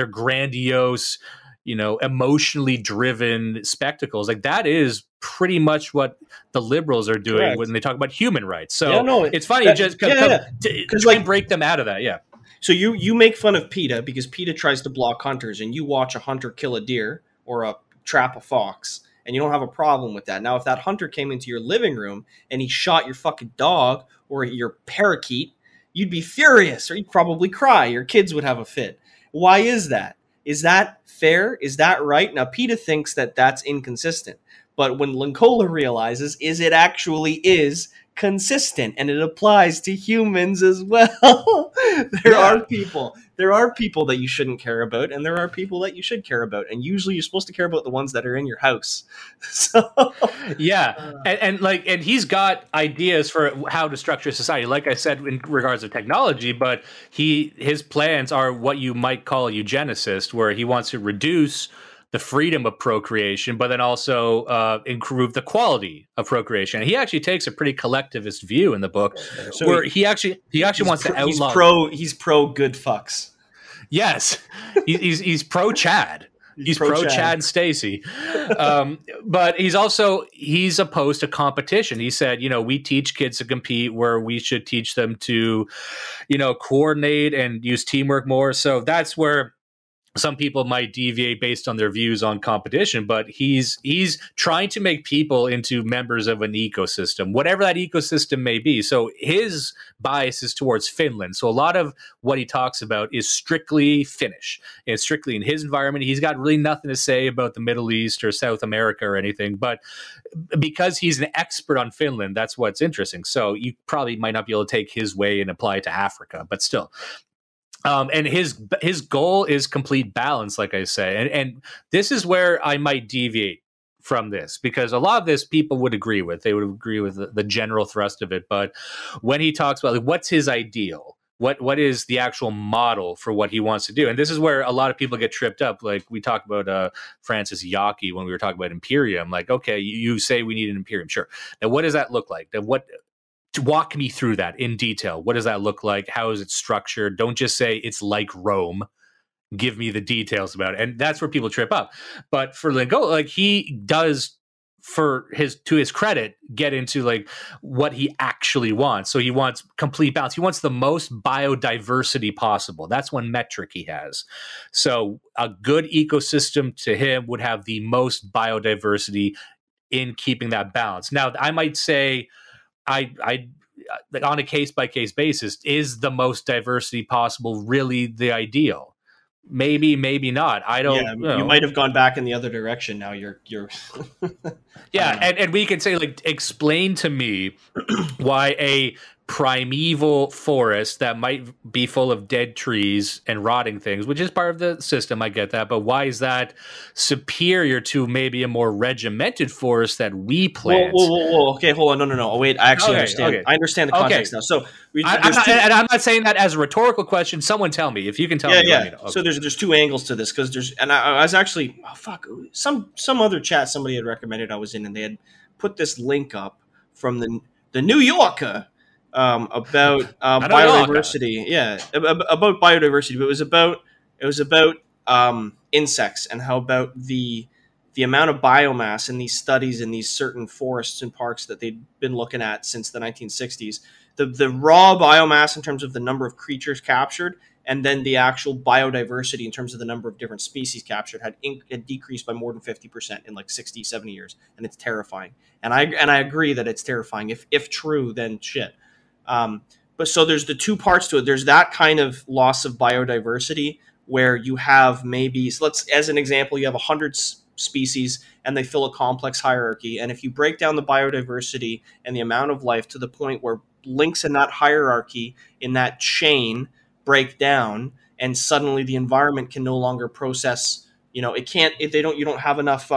grandiose, emotionally driven spectacles, like that is pretty much what the liberals are doing. Correct. When they talk about human rights. So it's funny, try and break them out of that. Yeah. So you make fun of PETA because PETA tries to block hunters, and you watch a hunter kill a deer or a trap a fox, and you don't have a problem with that. Now, if that hunter came into your living room and he shot your fucking dog or your parakeet, you'd be furious, or you'd probably cry. Your kids would have a fit. Why is that? Is that fair? Is that right? Now, PETA thinks that that's inconsistent. But when Linkola realizes it actually is consistent, and it applies to humans as well. There are people that you shouldn't care about, and there are people that you should care about, and usually you're supposed to care about the ones that are in your house. So and he's got ideas for how to structure society, like I said, in regards to technology, but his plans are what you might call eugenicist, where he wants to reduce the freedom of procreation, but then also improve the quality of procreation. And he actually takes a pretty collectivist view in the book, so where he actually wants to outlaw. He's pro good fucks. Yes, he's pro Chad. He's pro Chad and Stacy. But he's opposed to competition. He said, we teach kids to compete where we should teach them to, coordinate and use teamwork more. So that's where some people might deviate based on their views on competition, but he's trying to make people into members of an ecosystem, whatever that ecosystem may be. So his bias is towards Finland. So a lot of what he talks about is strictly Finnish. It's strictly in his environment. He's got really nothing to say about the Middle East or South America or anything, but because he's an expert on Finland, that's what's interesting. So you probably might not be able to take his way and apply it to Africa, but still. And his goal is complete balance, like I say. And this is where I might deviate from this, because a lot of this people would agree with. They would agree with the general thrust of it. But when he talks about what's his ideal, what is the actual model for what he wants to do? And this is where a lot of people get tripped up. Like we talked about Francis Yockey when we were talking about Imperium. Like, okay, you say we need an Imperium. Sure. Now, what does that look like? Walk me through that in detail. What does that look like? How is it structured? Don't just say it's like Rome. Give me the details about it. And that's where people trip up. But for Linkola, like he does, to his credit, get into like what he actually wants. So he wants complete balance. He wants the most biodiversity possible. That's one metric he has. So a good ecosystem to him would have the most biodiversity in keeping that balance. Now, I might say, I on a case-by-case basis, is the most diversity possible really the ideal? Maybe, maybe not. I don't know. You might have gone back in the other direction. Now you're yeah, and we can say, like, explain to me why a primeval forest that might be full of dead trees and rotting things, which is part of the system, I get that, but why is that superior to maybe a more regimented forest that we plant? Whoa. Okay, hold on. No. Oh, wait, I actually understand. Okay. I understand the context now. So I'm not saying that as a rhetorical question. Someone tell me. If you can tell me. Yeah. Let me know. Okay. So there's two angles to this, because I was actually, some other chat somebody had recommended I was in, and they had put this link up from the New Yorker, about biodiversity. Yeah, about biodiversity. But it was about insects, and how about the amount of biomass in these studies in these certain forests and parks that they'd been looking at since the 1960s. The raw biomass in terms of the number of creatures captured, and then the actual biodiversity in terms of the number of different species captured had decreased by more than 50% in like 60, 70 years. And it's terrifying. And I agree that it's terrifying. If true, then shit. But so there's the two parts to it. There's that kind of loss of biodiversity where you have maybe, so as an example, you have 100 species and they fill a complex hierarchy. And if you break down the biodiversity and the amount of life to the point where links in that hierarchy, in that chain, break down, and suddenly the environment can no longer process You know, it can't, if you don't have enough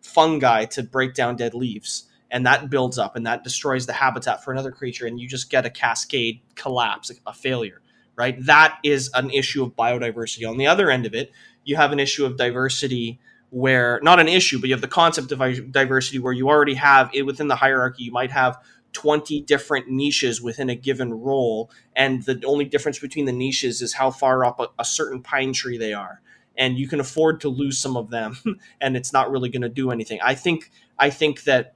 fungi to break down dead leaves, and that builds up and that destroys the habitat for another creature, and you just get a cascade collapse, a failure, right? That is an issue of biodiversity. On the other end of it, you have an issue of diversity where, not an issue, but you have the concept of diversity where you already have it within the hierarchy. You might have 20 different niches within a given role, and the only difference between the niches is how far up a certain pine tree they are, and you can afford to lose some of them and it's not really going to do anything. I think that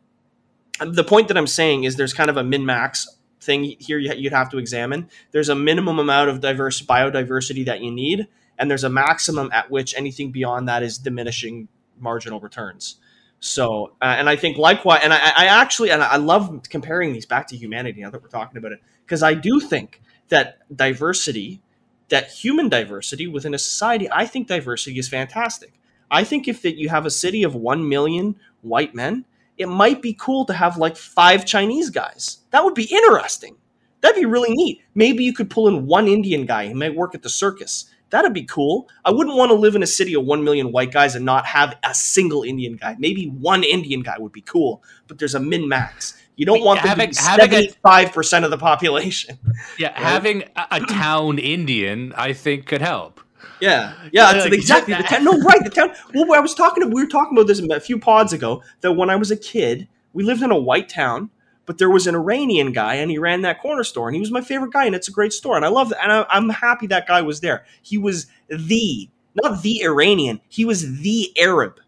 the point that I'm saying is there's kind of a min-max thing here you'd have to examine. There's a minimum amount of biodiversity that you need, and there's a maximum at which anything beyond that is diminishing marginal returns. So, and I think likewise, and I actually, and I love comparing these back to humanity now that we're talking about it, because I do think that diversity, that human diversity within a society, I think diversity is fantastic. I think if you have a city of 1 million white men, it might be cool to have like 5 Chinese guys. That would be interesting. That'd be really neat. Maybe you could pull in 1 Indian guy who might work at the circus. That'd be cool. I wouldn't want to live in a city of 1 million white guys and not have a single Indian guy. Maybe 1 Indian guy would be cool, but there's a min-max. You don't want them to be 75% of the population. Yeah, right? Having a town Indian, I think, could help. Yeah, that's exactly the town. No, right, the town. Well, we were talking about this a few pods ago, that when I was a kid, we lived in a white town, but there was an Iranian guy, and he ran that corner store, and he was my favorite guy, and it's a great store, and I love that, and I'm happy that guy was there. He was not the Iranian, he was the Arab.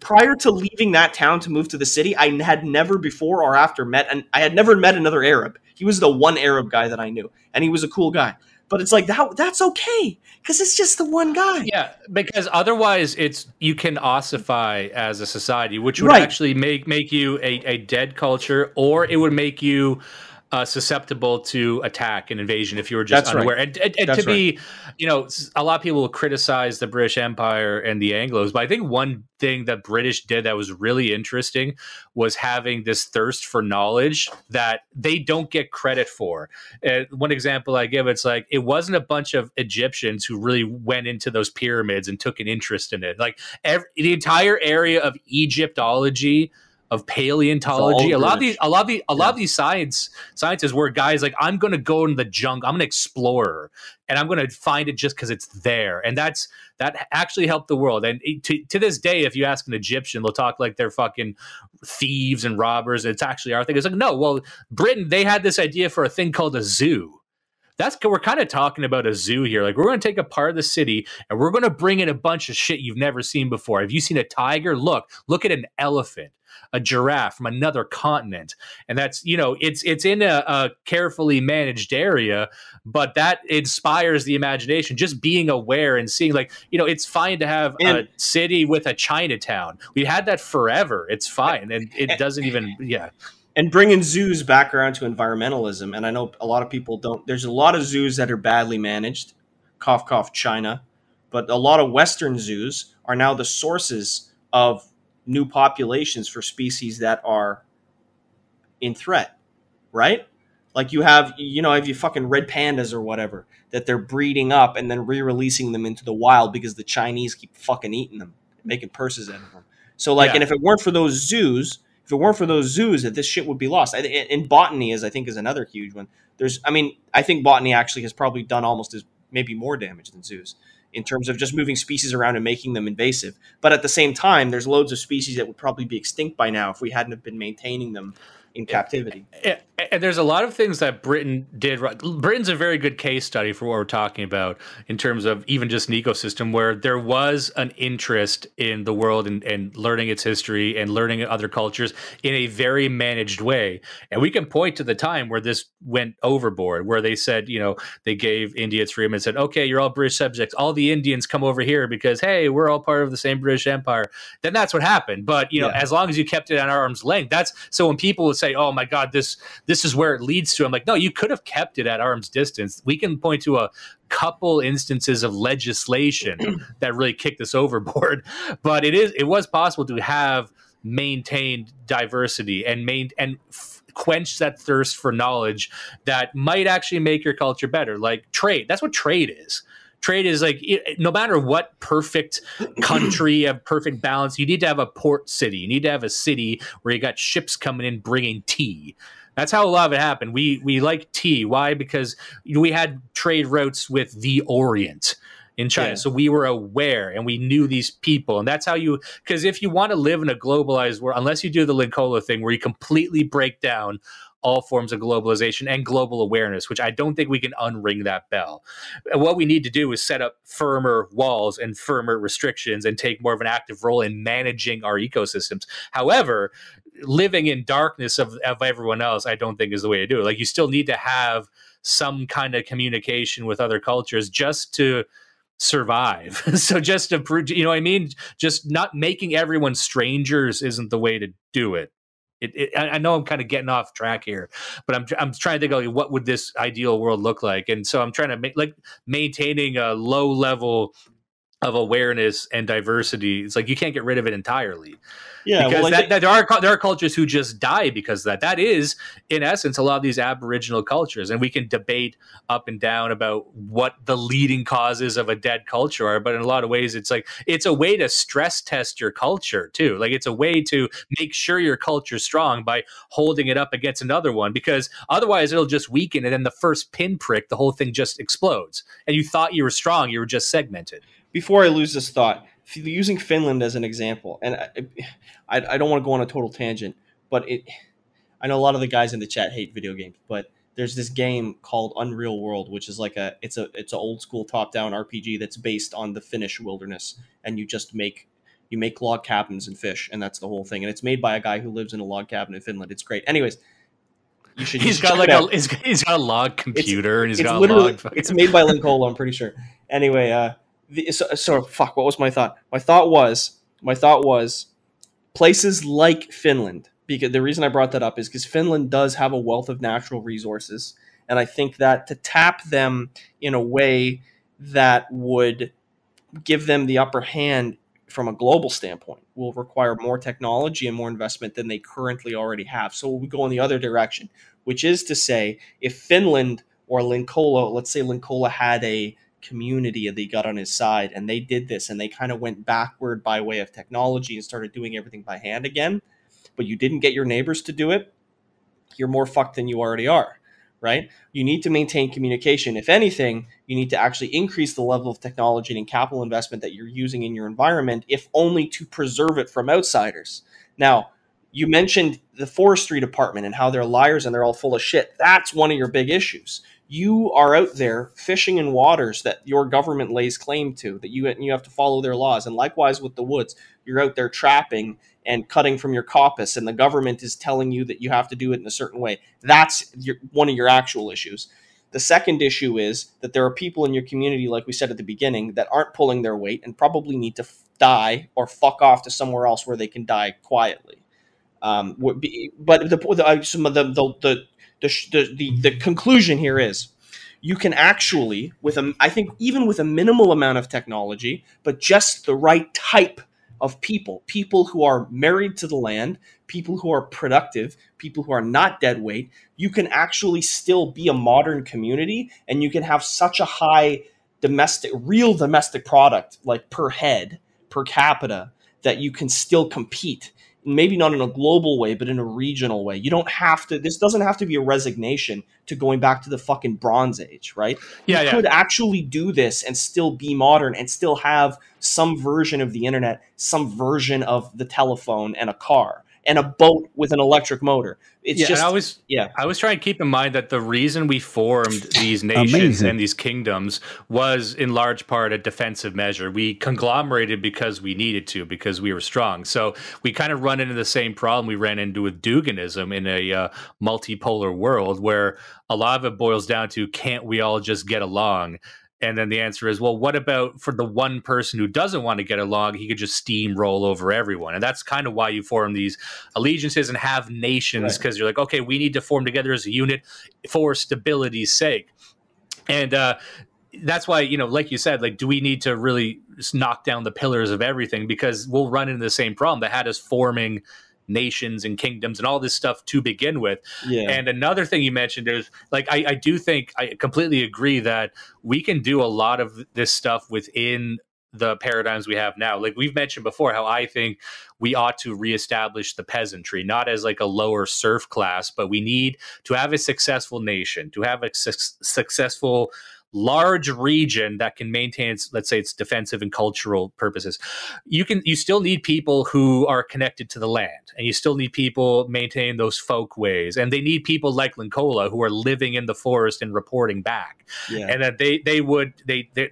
Prior to leaving that town to move to the city, I had never before or after I had never met another Arab. He was the one Arab guy that I knew, and he was a cool guy. But it's like that's okay because it's just the one guy. Yeah, because otherwise you can ossify as a society, which would actually make you a dead culture, or it would make you susceptible to attack and invasion if you were just unaware. Right. And to be, you know, a lot of people will criticize the British Empire and the Anglos, but I think one thing that British did that was really interesting was having this thirst for knowledge that they don't get credit for. One example I give, it's like, it wasn't a bunch of Egyptians who really went into those pyramids and took an interest in it. Like the entire area of Egyptology, of paleontology, a lot of these sciences were guys like, I'm going to go in the jungle, I'm an explorer, and I'm going to find it just because it's there, and that actually helped the world. And to this day, if you ask an Egyptian, they'll talk like they're fucking thieves and robbers. It's actually our thing. It's like, no, well, Britain, they had this idea for a thing called a zoo. We're kind of talking about a zoo here. Like, we're going to take a part of the city and we're going to bring in a bunch of shit you've never seen before. Have you seen a tiger? Look at an elephant, a giraffe from another continent. And that's, you know, it's in a carefully managed area, but that inspires the imagination. Just being aware and seeing, like, you know, it's fine to have a city with a Chinatown. We had that forever. It's fine. And it doesn't even, yeah. And bringing zoos back around to environmentalism, and I know a lot of people don't. There's a lot of zoos that are badly managed, cough, cough, China, but a lot of Western zoos are now the sources of new populations for species that are in threat, right? Like you have you fucking red pandas or whatever that they're breeding up and then re-releasing them into the wild because the Chinese keep fucking eating them, making purses out of them. So like, and if it weren't for those zoos, that this shit would be lost. And botany I think is another huge one. I think botany actually has probably done almost as maybe more damage than zoos in terms of just moving species around and making them invasive. But at the same time, there's loads of species that would probably be extinct by now if we hadn't have been maintaining them in captivity. And there's a lot of things that Britain did right. Britain's a very good case study for what we're talking about in terms of even just an ecosystem where there was an interest in the world and learning its history and learning other cultures in a very managed way. And we can point to the time where this went overboard, where they said, you know, they gave India its freedom and said, okay, you're all British subjects. All the Indians come over here because, hey, we're all part of the same British Empire. Then that's what happened. But, you know, as long as you kept it at arm's length, so when people would say, oh my God, this is where it leads to. I'm like, no, you could have kept it at arm's distance. We can point to a couple instances of legislation that really kicked this overboard, but it was possible to have maintained diversity and quench that thirst for knowledge that might actually make your culture better. Like trade, that's what trade is. Trade is like, no matter what perfect country, a perfect balance, you need to have a port city. You need to have a city where you got ships coming in bringing tea. That's how a lot of it happened. We like tea. Why? Because we had trade routes with the Orient in China. Yeah. So we were aware and we knew these people. And that's how because if you want to live in a globalized world, unless you do the Linkola thing where you completely break down all forms of globalization and global awareness, which I don't think we can unring that bell. What we need to do is set up firmer walls and firmer restrictions and take more of an active role in managing our ecosystems. However, living in darkness of everyone else, I don't think is the way to do it. Like, you still need to have some kind of communication with other cultures just to survive. So just to prove, you know what I mean? Just not making everyone strangers isn't the way to do it. I know I'm kind of getting off track here, but I'm trying to think of, like, what would this ideal world look like? And so I'm trying to maintaining a low level of awareness and diversity. It's like you can't get rid of it entirely. Yeah, because well, there are cultures who just die because of that. That is, in essence, a lot of these Aboriginal cultures, and we can debate up and down about what the leading causes of a dead culture are. But in a lot of ways, it's like it's a way to stress test your culture too. Like, it's a way to make sure your culture's strong by holding it up against another one, because otherwise it'll just weaken, and then the first pinprick, the whole thing just explodes. And you thought you were strong, you were just segmented. Before I lose this thought, using Finland as an example, and I don't want to go on a total tangent, but I know a lot of the guys in the chat hate video games, but there's this game called Unreal World, which is like it's an old school top down RPG that's based on the Finnish wilderness, and you make log cabins and fish, and that's the whole thing. And it's made by a guy who lives in a log cabin in Finland. It's great. Anyways, he's got a log computer, and he's got a log. It's made by Linkola, I'm pretty sure. Anyway, so fuck. What was my thought? My thought was places like Finland. Because the reason I brought that up is because Finland does have a wealth of natural resources, and I think that to tap them in a way that would give them the upper hand from a global standpoint will require more technology and more investment than they currently already have. So we go in the other direction, which is to say, if Finland or Linkola, let's say Linkola had a community that they got on his side, and they did this, and they kind of went backward by way of technology and started doing everything by hand again, but you didn't get your neighbors to do it, you're more fucked than you already are, right? You need to maintain communication. If anything, you need to actually increase the level of technology and capital investment that you're using in your environment, if only to preserve it from outsiders. Now, you mentioned the forestry department and how they're liars and they're all full of shit. That's one of your big issues. You are out there fishing in waters that your government lays claim to, that you have to follow their laws. And likewise with the woods, you're out there trapping and cutting from your coppice, and the government is telling you that you have to do it in a certain way. That's one of your actual issues. The second issue is that there are people in your community, like we said at the beginning, that aren't pulling their weight and probably need to die or fuck off to somewhere else where they can die quietly. But the conclusion here is you can actually, I think even with a minimal amount of technology, but just the right type of people who are married to the land, people who are productive, people who are not dead weight, you can actually still be a modern community, and you can have such a high real domestic product, like per head, per capita, that you can still compete. Maybe not in a global way, but in a regional way. You don't have to, this doesn't have to be a resignation to going back to the fucking Bronze Age, right? You could actually do this and still be modern and still have some version of the internet, some version of the telephone and a car and a boat with an electric motor. It's just, I was trying to keep in mind that the reason we formed these nations and these kingdoms was in large part a defensive measure. We conglomerated because we needed to, because we were strong. So we kind of run into the same problem we ran into with Duganism in a multipolar world, where a lot of it boils down to, can't we all just get along? And then the answer is, well, what about for the one person who doesn't want to get along? He could just steamroll over everyone. And that's kind of why you form these allegiances and have nations, because you're like, okay, we need to form together as a unit for stability's sake. And that's why, you know, like you said, like, do we need to really just knock down the pillars of everything? Because we'll run into the same problem that had us forming nations and kingdoms and all this stuff to begin with. Yeah. And another thing you mentioned is, like, I do think I completely agree that we can do a lot of this stuff within the paradigms we have now. Like we've mentioned before, how I think we ought to reestablish the peasantry, not as like a lower serf class, but we need to have a successful nation, to have a successful large region that can maintain its, let's say, its defensive and cultural purposes. You still need people who are connected to the land, and you still need people maintaining those folk ways, and they need people like Linkola who are living in the forest and reporting back. Yeah. And that they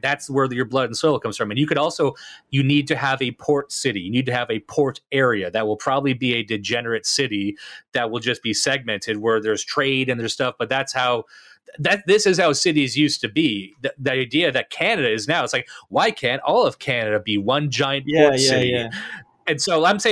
that's where your blood and soil comes from. And you need to have a port city, you need to have a port area that will probably be a degenerate city that will just be segmented, where there's trade and there's stuff, but this is how cities used to be. The idea that Canada is now, it's like, why can't all of Canada be one giant port city? Yeah. And so I'm not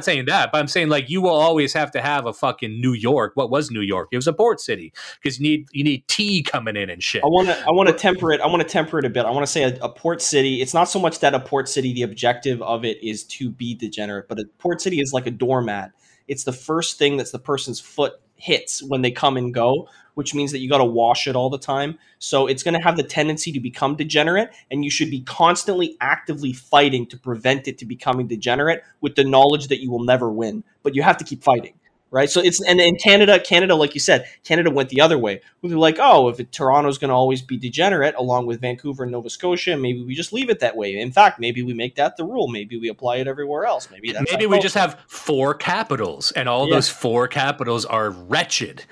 saying that, but I'm saying, like, you will always have to have a fucking New York. What was New York? It was a port city, because you need tea coming in and shit. I want to temper it. I want to temper it a bit. I want to say a port city. It's not so much that a port city, the objective of it is to be degenerate, but a port city is like a doormat. It's the first thing that's the person's foot hits when they come and go, which means that you got to wash it all the time. So it's going to have the tendency to become degenerate, and you should be constantly actively fighting to prevent it to becoming degenerate, with the knowledge that you will never win, but you have to keep fighting. Right. So and in Canada, like you said, Canada went the other way. We were like, oh, if Toronto's going to always be degenerate along with Vancouver and Nova Scotia, maybe we just leave it that way. In fact, maybe we make that the rule. Maybe we apply it everywhere else. Maybe we just have 4 capitals, and all those 4 capitals are wretched.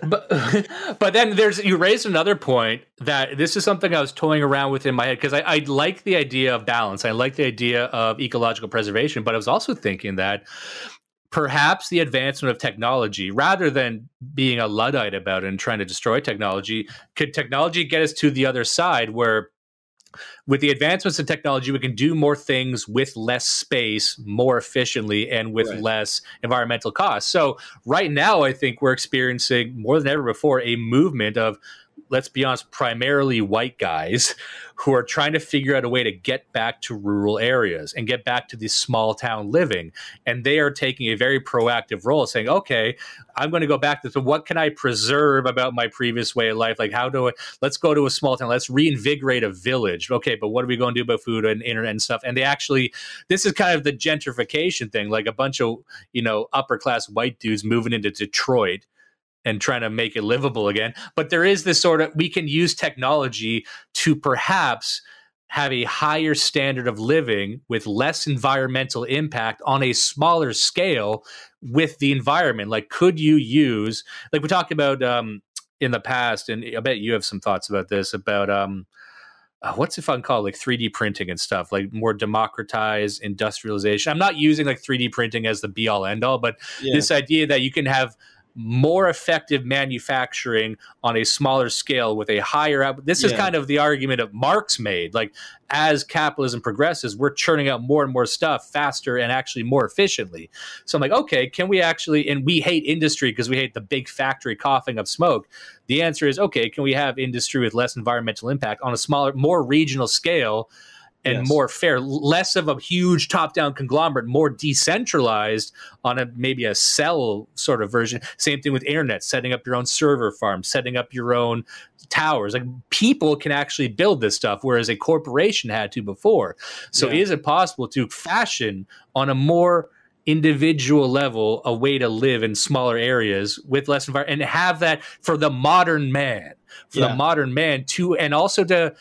but then you raised another point, that this is something I was toying around with in my head, because I like the idea of balance. I like the idea of ecological preservation, but I was also thinking that perhaps the advancement of technology, rather than being a Luddite about it and trying to destroy technology, could technology get us to the other side, where with the advancements in technology, we can do more things with less space, more efficiently, and with less environmental costs. So right now, I think we're experiencing, more than ever before, a movement of, let's be honest, primarily white guys who are trying to figure out a way to get back to rural areas and get back to this small town living. And they are taking a very proactive role, saying, okay, I'm going to go back to what can I preserve about my previous way of life? Like, let's go to a small town. Let's reinvigorate a village. Okay, but what are we going to do about food and internet and stuff? And this is kind of the gentrification thing, like a bunch of, upper class white dudes moving into Detroit and trying to make it livable again. But there is this sort of, we can use technology to perhaps have a higher standard of living with less environmental impact on a smaller scale with the environment. Like, could you use, like we talked about in the past, and I bet you have some thoughts about this, about what's it fun called, like 3D printing and stuff, like more democratized industrialization. I'm not using like 3D printing as the be all end all, but this idea that you can have more effective manufacturing on a smaller scale with a higher output. This is kind of the argument that Marx made. Like, as capitalism progresses, we're churning out more and more stuff faster and actually more efficiently. So I'm like, okay, can we actually, and we hate industry because we hate the big factory coughing up smoke. The answer is, okay, can we have industry with less environmental impact on a smaller, more regional scale, and more fair, less of a huge top-down conglomerate, more decentralized on maybe a cell sort of version. Same thing with internet, setting up your own server farm, setting up your own towers. Like, people can actually build this stuff, whereas a corporation had to before. So is it possible to fashion on a more individual level a way to live in smaller areas with less environment, and have that for the modern man, and also to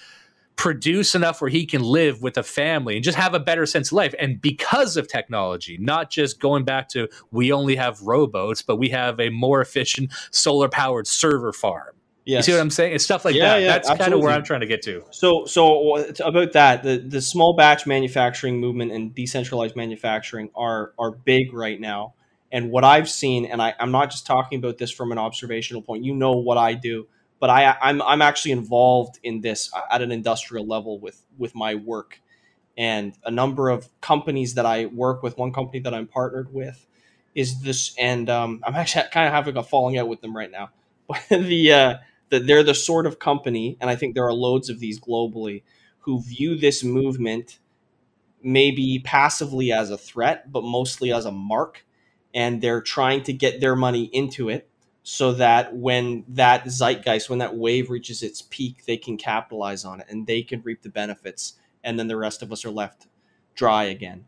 produce enough where he can live with a family and just have a better sense of life. And because of technology, not just going back to, we only have rowboats, but we have a more efficient solar powered server farm. You see what I'm saying? It's stuff like that. That's kind of where I'm trying to get to. So about that, the small batch manufacturing movement and decentralized manufacturing are big right now. And what I've seen, and I'm not just talking about this from an observational point, what I do, but I'm actually involved in this at an industrial level with my work, and a number of companies that I work with. One company that I'm partnered with is this, and I'm actually kind of having a falling out with them right now. But they're the sort of company, and I think there are loads of these globally, who view this movement maybe passively as a threat, but mostly as a mark. and they're trying to get their money into it so that when that zeitgeist, when that wave reaches its peak, they can capitalize on it and they can reap the benefits, and then the rest of us are left dry again.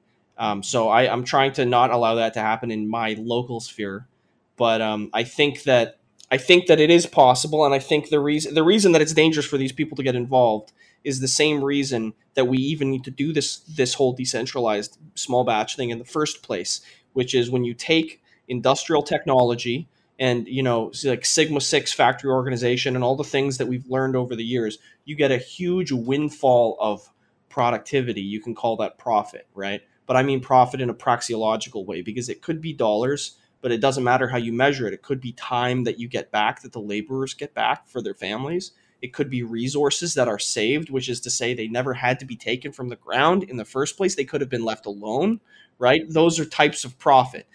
So I'm trying to not allow that to happen in my local sphere, but I think that it is possible, and I think the reason that it's dangerous for these people to get involved is the same reason that we even need to do this whole decentralized small batch thing in the first place, which is when you take industrial technology and, you know, like Sigma 6 factory organization and all the things that we've learned over the years, you get a huge windfall of productivity. You can call that profit, right? But I mean profit in a praxeological way, because it could be dollars, but it doesn't matter how you measure it. It could be time that you get back, that the laborers get back for their families. It could be resources that are saved, which is to say they never had to be taken from the ground in the first place. They could have been left alone, right? Those are types of profit.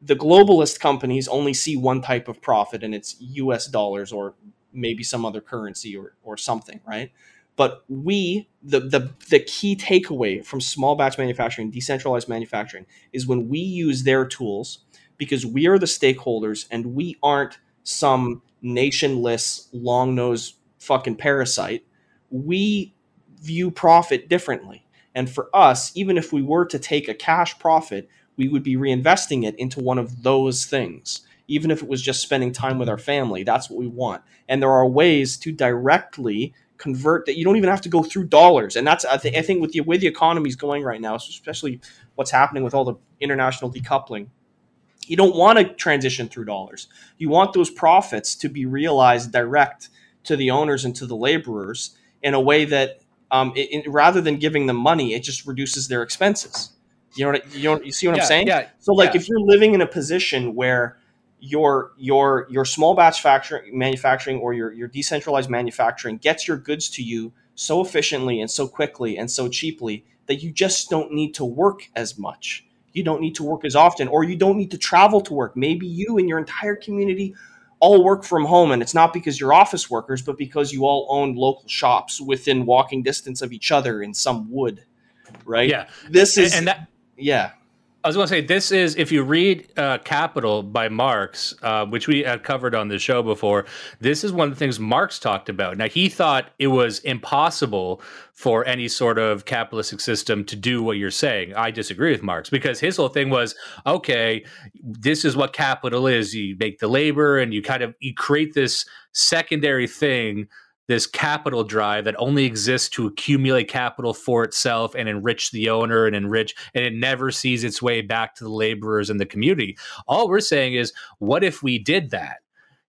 The globalist companies only see one type of profit, and it's US dollars or maybe some other currency or something, right? But the key takeaway from small batch manufacturing, decentralized manufacturing, is when we use their tools, because we are the stakeholders and we aren't some nationless, long-nosed fucking parasite, we view profit differently. And for us, even if we were to take a cash profit, we would be reinvesting it into one of those things. Even if it was just spending time with our family, that's what we want. And there are ways to directly convert that. You don't even have to go through dollars. And that's, I think with the way the economy is going right now, especially what's happening with all the international decoupling, you don't want to transition through dollars. You want those profits to be realized direct to the owners and to the laborers in a way that rather than giving them money, it just reduces their expenses. You see what I'm saying? Yeah. So like if you're living in a position where your small batch manufacturing or your decentralized manufacturing gets your goods to you so efficiently and so quickly and so cheaply that you just don't need to work as much. You don't need to work as often, or you don't need to travel to work. Maybe you and your entire community all work from home, and it's not because you're office workers, but because you all own local shops within walking distance of each other in some wood, right? Yeah. This is, and that, yeah. I was going to say, this is, if you read Capital by Marx, which we had covered on the show before, this is one of the things Marx talked about. Now, he thought it was impossible for any sort of capitalistic system to do what you're saying. I disagree with Marx, because his whole thing was, okay, this is what capital is. You make the labor and you create this secondary thing, this capital drive that only exists to accumulate capital for itself and enrich the owner and it never sees its way back to the laborers and the community. All we're saying is, what if we did that?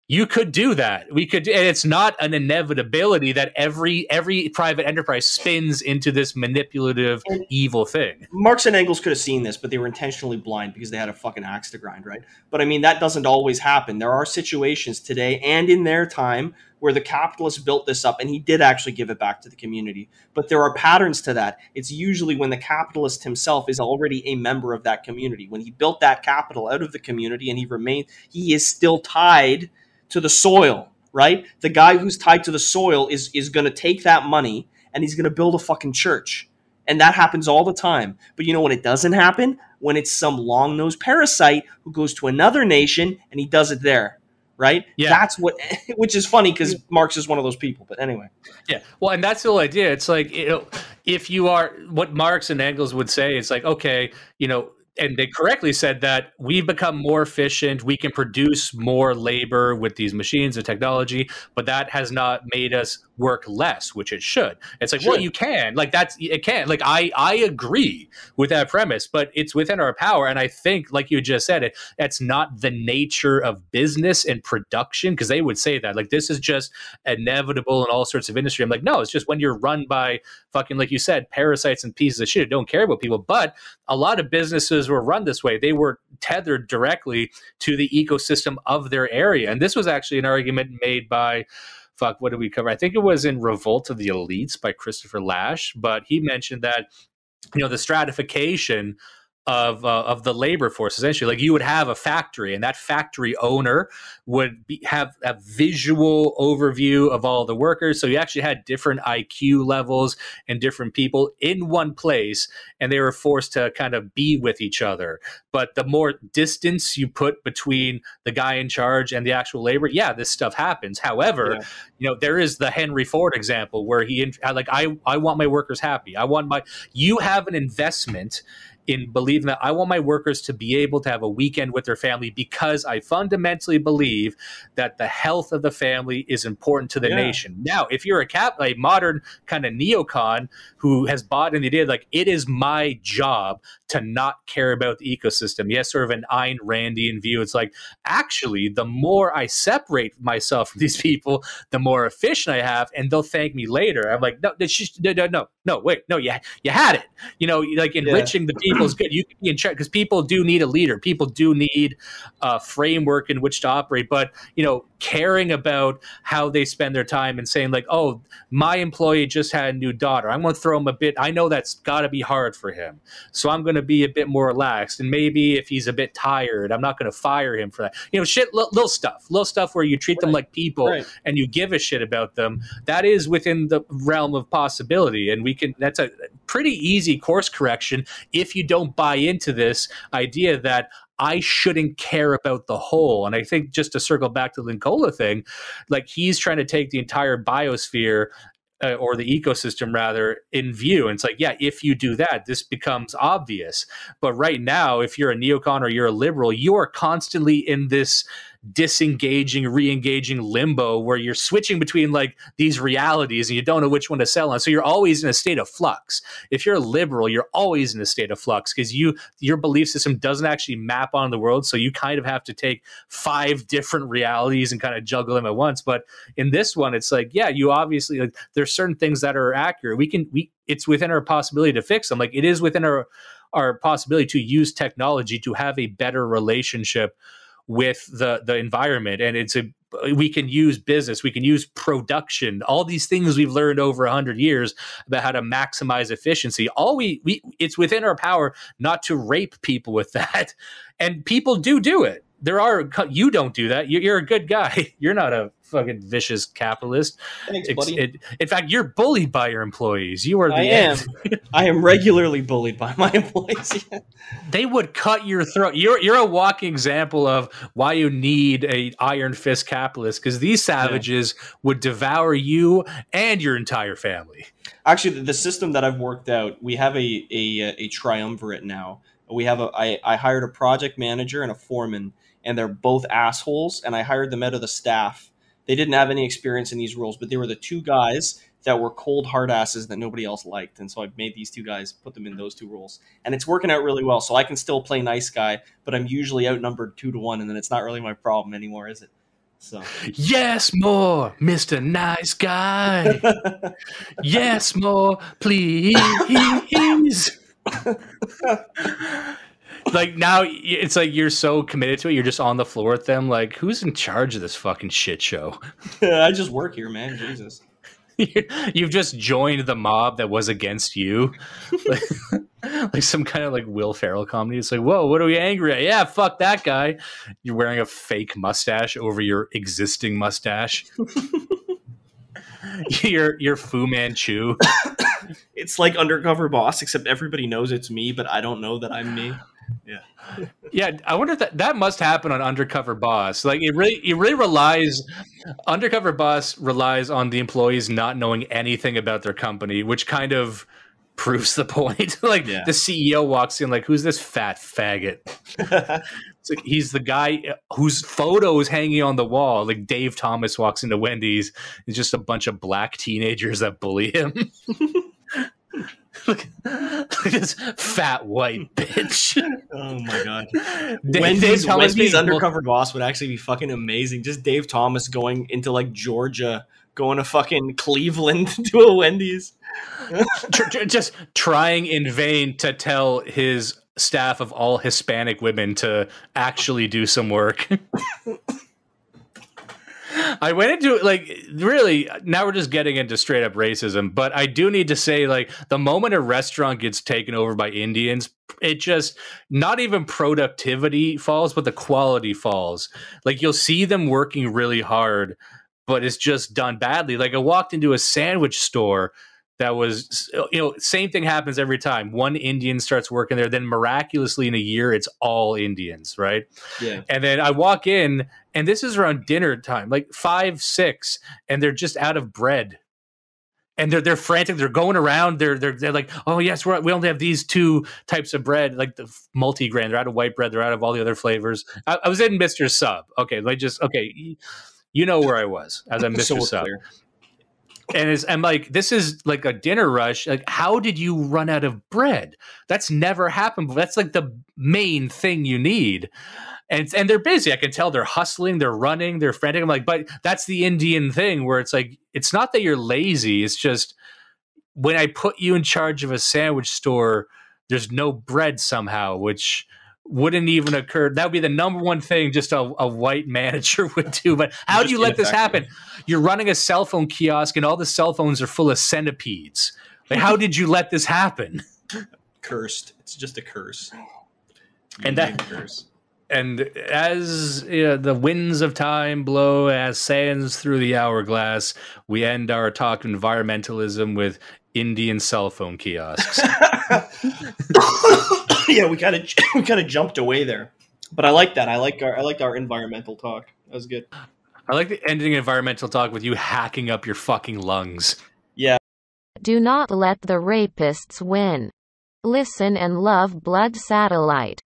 You could do that. We could, and it's not an inevitability that every private enterprise spins into this manipulative, evil thing. Marx and Engels could have seen this, but they were intentionally blind because they had a fucking axe to grind, right? But I mean, that doesn't always happen. There are situations today and in their time where the capitalist built this up and he did actually give it back to the community. But there are patterns to that. It's usually when the capitalist himself is already a member of that community. When he built that capital out of the community and he is still tied to the soil, right? The guy who's tied to the soil is going to take that money and he's going to build a fucking church. And that happens all the time. But you know when it doesn't happen? When it's some long-nosed parasite who goes to another nation and he does it there, right? Yeah. That's what, which is funny because Marx is one of those people. But anyway. Yeah. Well, and that's the whole idea. It's like, if you are, what Marx and Engels would say, it's like, okay, and they correctly said that we've become more efficient. We can produce more labor with these machines and technology, but that has not made us work less, which it should. It's like, well, you can. Like, it can. Like, I agree with that premise, but it's within our power. And I think, like you just said, that's not the nature of business and production, because they would say that. Like, this is just inevitable in all sorts of industry. I'm like, no, it's just when you're run by fucking, like you said, parasites and pieces of shit who don't care about people. But a lot of businesses were run this way. They were tethered directly to the ecosystem of their area. And this was actually an argument made by, what did we cover? I think it was in Revolt of the Elites by Christopher Lasch, but he mentioned that, the stratification of the labor force. Essentially, like you would have a factory, and that factory owner would have a visual overview of all the workers. So you actually had different IQ levels and different people in one place, and they were forced to kind of be with each other. But the more distance you put between the guy in charge and the actual labor, yeah, this stuff happens. However, there is the Henry Ford example where I want my workers happy. You have an investment in believing that I want my workers to be able to have a weekend with their family, because I fundamentally believe that the health of the family is important to the nation. Now, if you're a modern kind of neocon who has bought in the idea like it is my job to not care about the ecosystem, yes, sort of an Ayn Randian view, it's like, actually, the more I separate myself from these people, the more efficient I have, and they'll thank me later. I'm like, no, wait, you had it. Like enriching the people is good. You can be in charge, because people do need a leader. People do need a framework in which to operate. But caring about how they spend their time and saying like, oh, my employee just had a new daughter, I'm going to throw him a bit. I know that's got to be hard for him, so I'm going to be a bit more relaxed. And maybe if he's a bit tired, I'm not going to fire him for that. Little stuff where you treat them like people and you give a shit about them. That is within the realm of possibility, and that's a pretty easy course correction if you don't buy into this idea that I shouldn't care about the whole. And I think, just to circle back to the Linkola thing, like he's trying to take the entire biosphere or the ecosystem rather in view. And it's like, yeah, if you do that, this becomes obvious. But right now, if you're a neocon or you're a liberal, you are constantly in this disengaging, re-engaging limbo where you're switching between like these realities and you don't know which one to sell on. So you're always in a state of flux. If you're a liberal, you're always in a state of flux because your belief system doesn't actually map on the world. So you kind of have to take 5 different realities and kind of juggle them at once. But in this one, it's like, yeah, you obviously, like, there's certain things that are accurate. It's within our possibility to fix them. Like it is within our possibility to use technology to have a better relationship with the environment. And we can use business, we can use production, all these things we've learned over 100 years about how to maximize efficiency. It's within our power not to rape people with that. And people do it. You don't do that. You're a good guy. You're not a fucking vicious capitalist. Thanks, buddy. In fact, you're bullied by your employees. I am regularly bullied by my employees. They would cut your throat. You're a walking example of why you need a iron fist capitalist, because these savages would devour you and your entire family. Actually, the system that I've worked out, we have a triumvirate now. I hired a project manager and a foreman, and they're both assholes, and I hired them out of the staff. They didn't have any experience in these roles, but they were the 2 guys that were cold hard asses that nobody else liked. And so I made these 2 guys, put them in those 2 roles. And it's working out really well. So I can still play nice guy, but I'm usually outnumbered 2-1, and then it's not really my problem anymore, is it? So yes, more, Mr. Nice Guy. Yes, more, please. Like now it's like you're so committed to it, you're just on the floor with them like, who's in charge of this fucking shit show? I just work here, man. Jesus. You've just joined the mob that was against you. Like some kind of like Will Ferrell comedy. It's like, whoa, what are we angry at? Yeah, fuck that guy. You're wearing a fake mustache over your existing mustache. You're Fu Manchu. It's like Undercover Boss, except everybody knows it's me, but I don't know that I'm me. Yeah. I wonder if that must happen on Undercover Boss. Like it really relies. Undercover Boss relies on the employees not knowing anything about their company, which kind of proves the point. Like the CEO walks in, like, who's this fat faggot? It's like, he's the guy whose photo is hanging on the wall. Like Dave Thomas walks into Wendy's. It's just a bunch of black teenagers that bully him. Look at this fat white bitch. Oh my god. Wendy's Undercover Boss would actually be fucking amazing. Just Dave Thomas going into like Georgia, going to fucking Cleveland to a Wendy's. Just trying in vain to tell his staff of all Hispanic women to actually do some work. I went into like really now we're just getting into straight up racism, but I do need to say like the moment a restaurant gets taken over by Indians, it just not even productivity falls, but the quality falls. Like you'll see them working really hard, but it's just done badly. Like I walked into a sandwich store that was, same thing happens every time. One Indian starts working there, then miraculously in a year, it's all Indians, right? Yeah. And then I walk in, and this is around dinner time, like 5, 6, and they're just out of bread. And they're frantic. They're going around. They're like, oh yes, we only have these 2 types of bread, like the multi-grain. They're out of white bread. They're out of all the other flavors. I was in Mr. Sub. Okay, you know where I was as a Mr. Sub. Clear. And I'm like, this is like a dinner rush. Like, how did you run out of bread? That's never happened before. That's like the main thing you need. And they're busy. I can tell they're hustling, they're running, they're frantic. I'm like, but that's the Indian thing where it's like, it's not that you're lazy. It's just when I put you in charge of a sandwich store, there's no bread somehow, which wouldn't even occur. That would be the number one thing just a white manager would do. But how do you let this happen? You're running a cell phone kiosk and all the cell phones are full of centipedes. Like, how did you let this happen? Cursed. It's just a curse. And that curse. And as the winds of time blow as sands through the hourglass, we end our talk of environmentalism with Indian cell phone kiosks. Yeah, we kind of jumped away there, but I like that. I liked our environmental talk. That was good. I like the ending environmental talk with you hacking up your fucking lungs. Yeah. Do not let the rapists win. Listen and love Blood Satellite.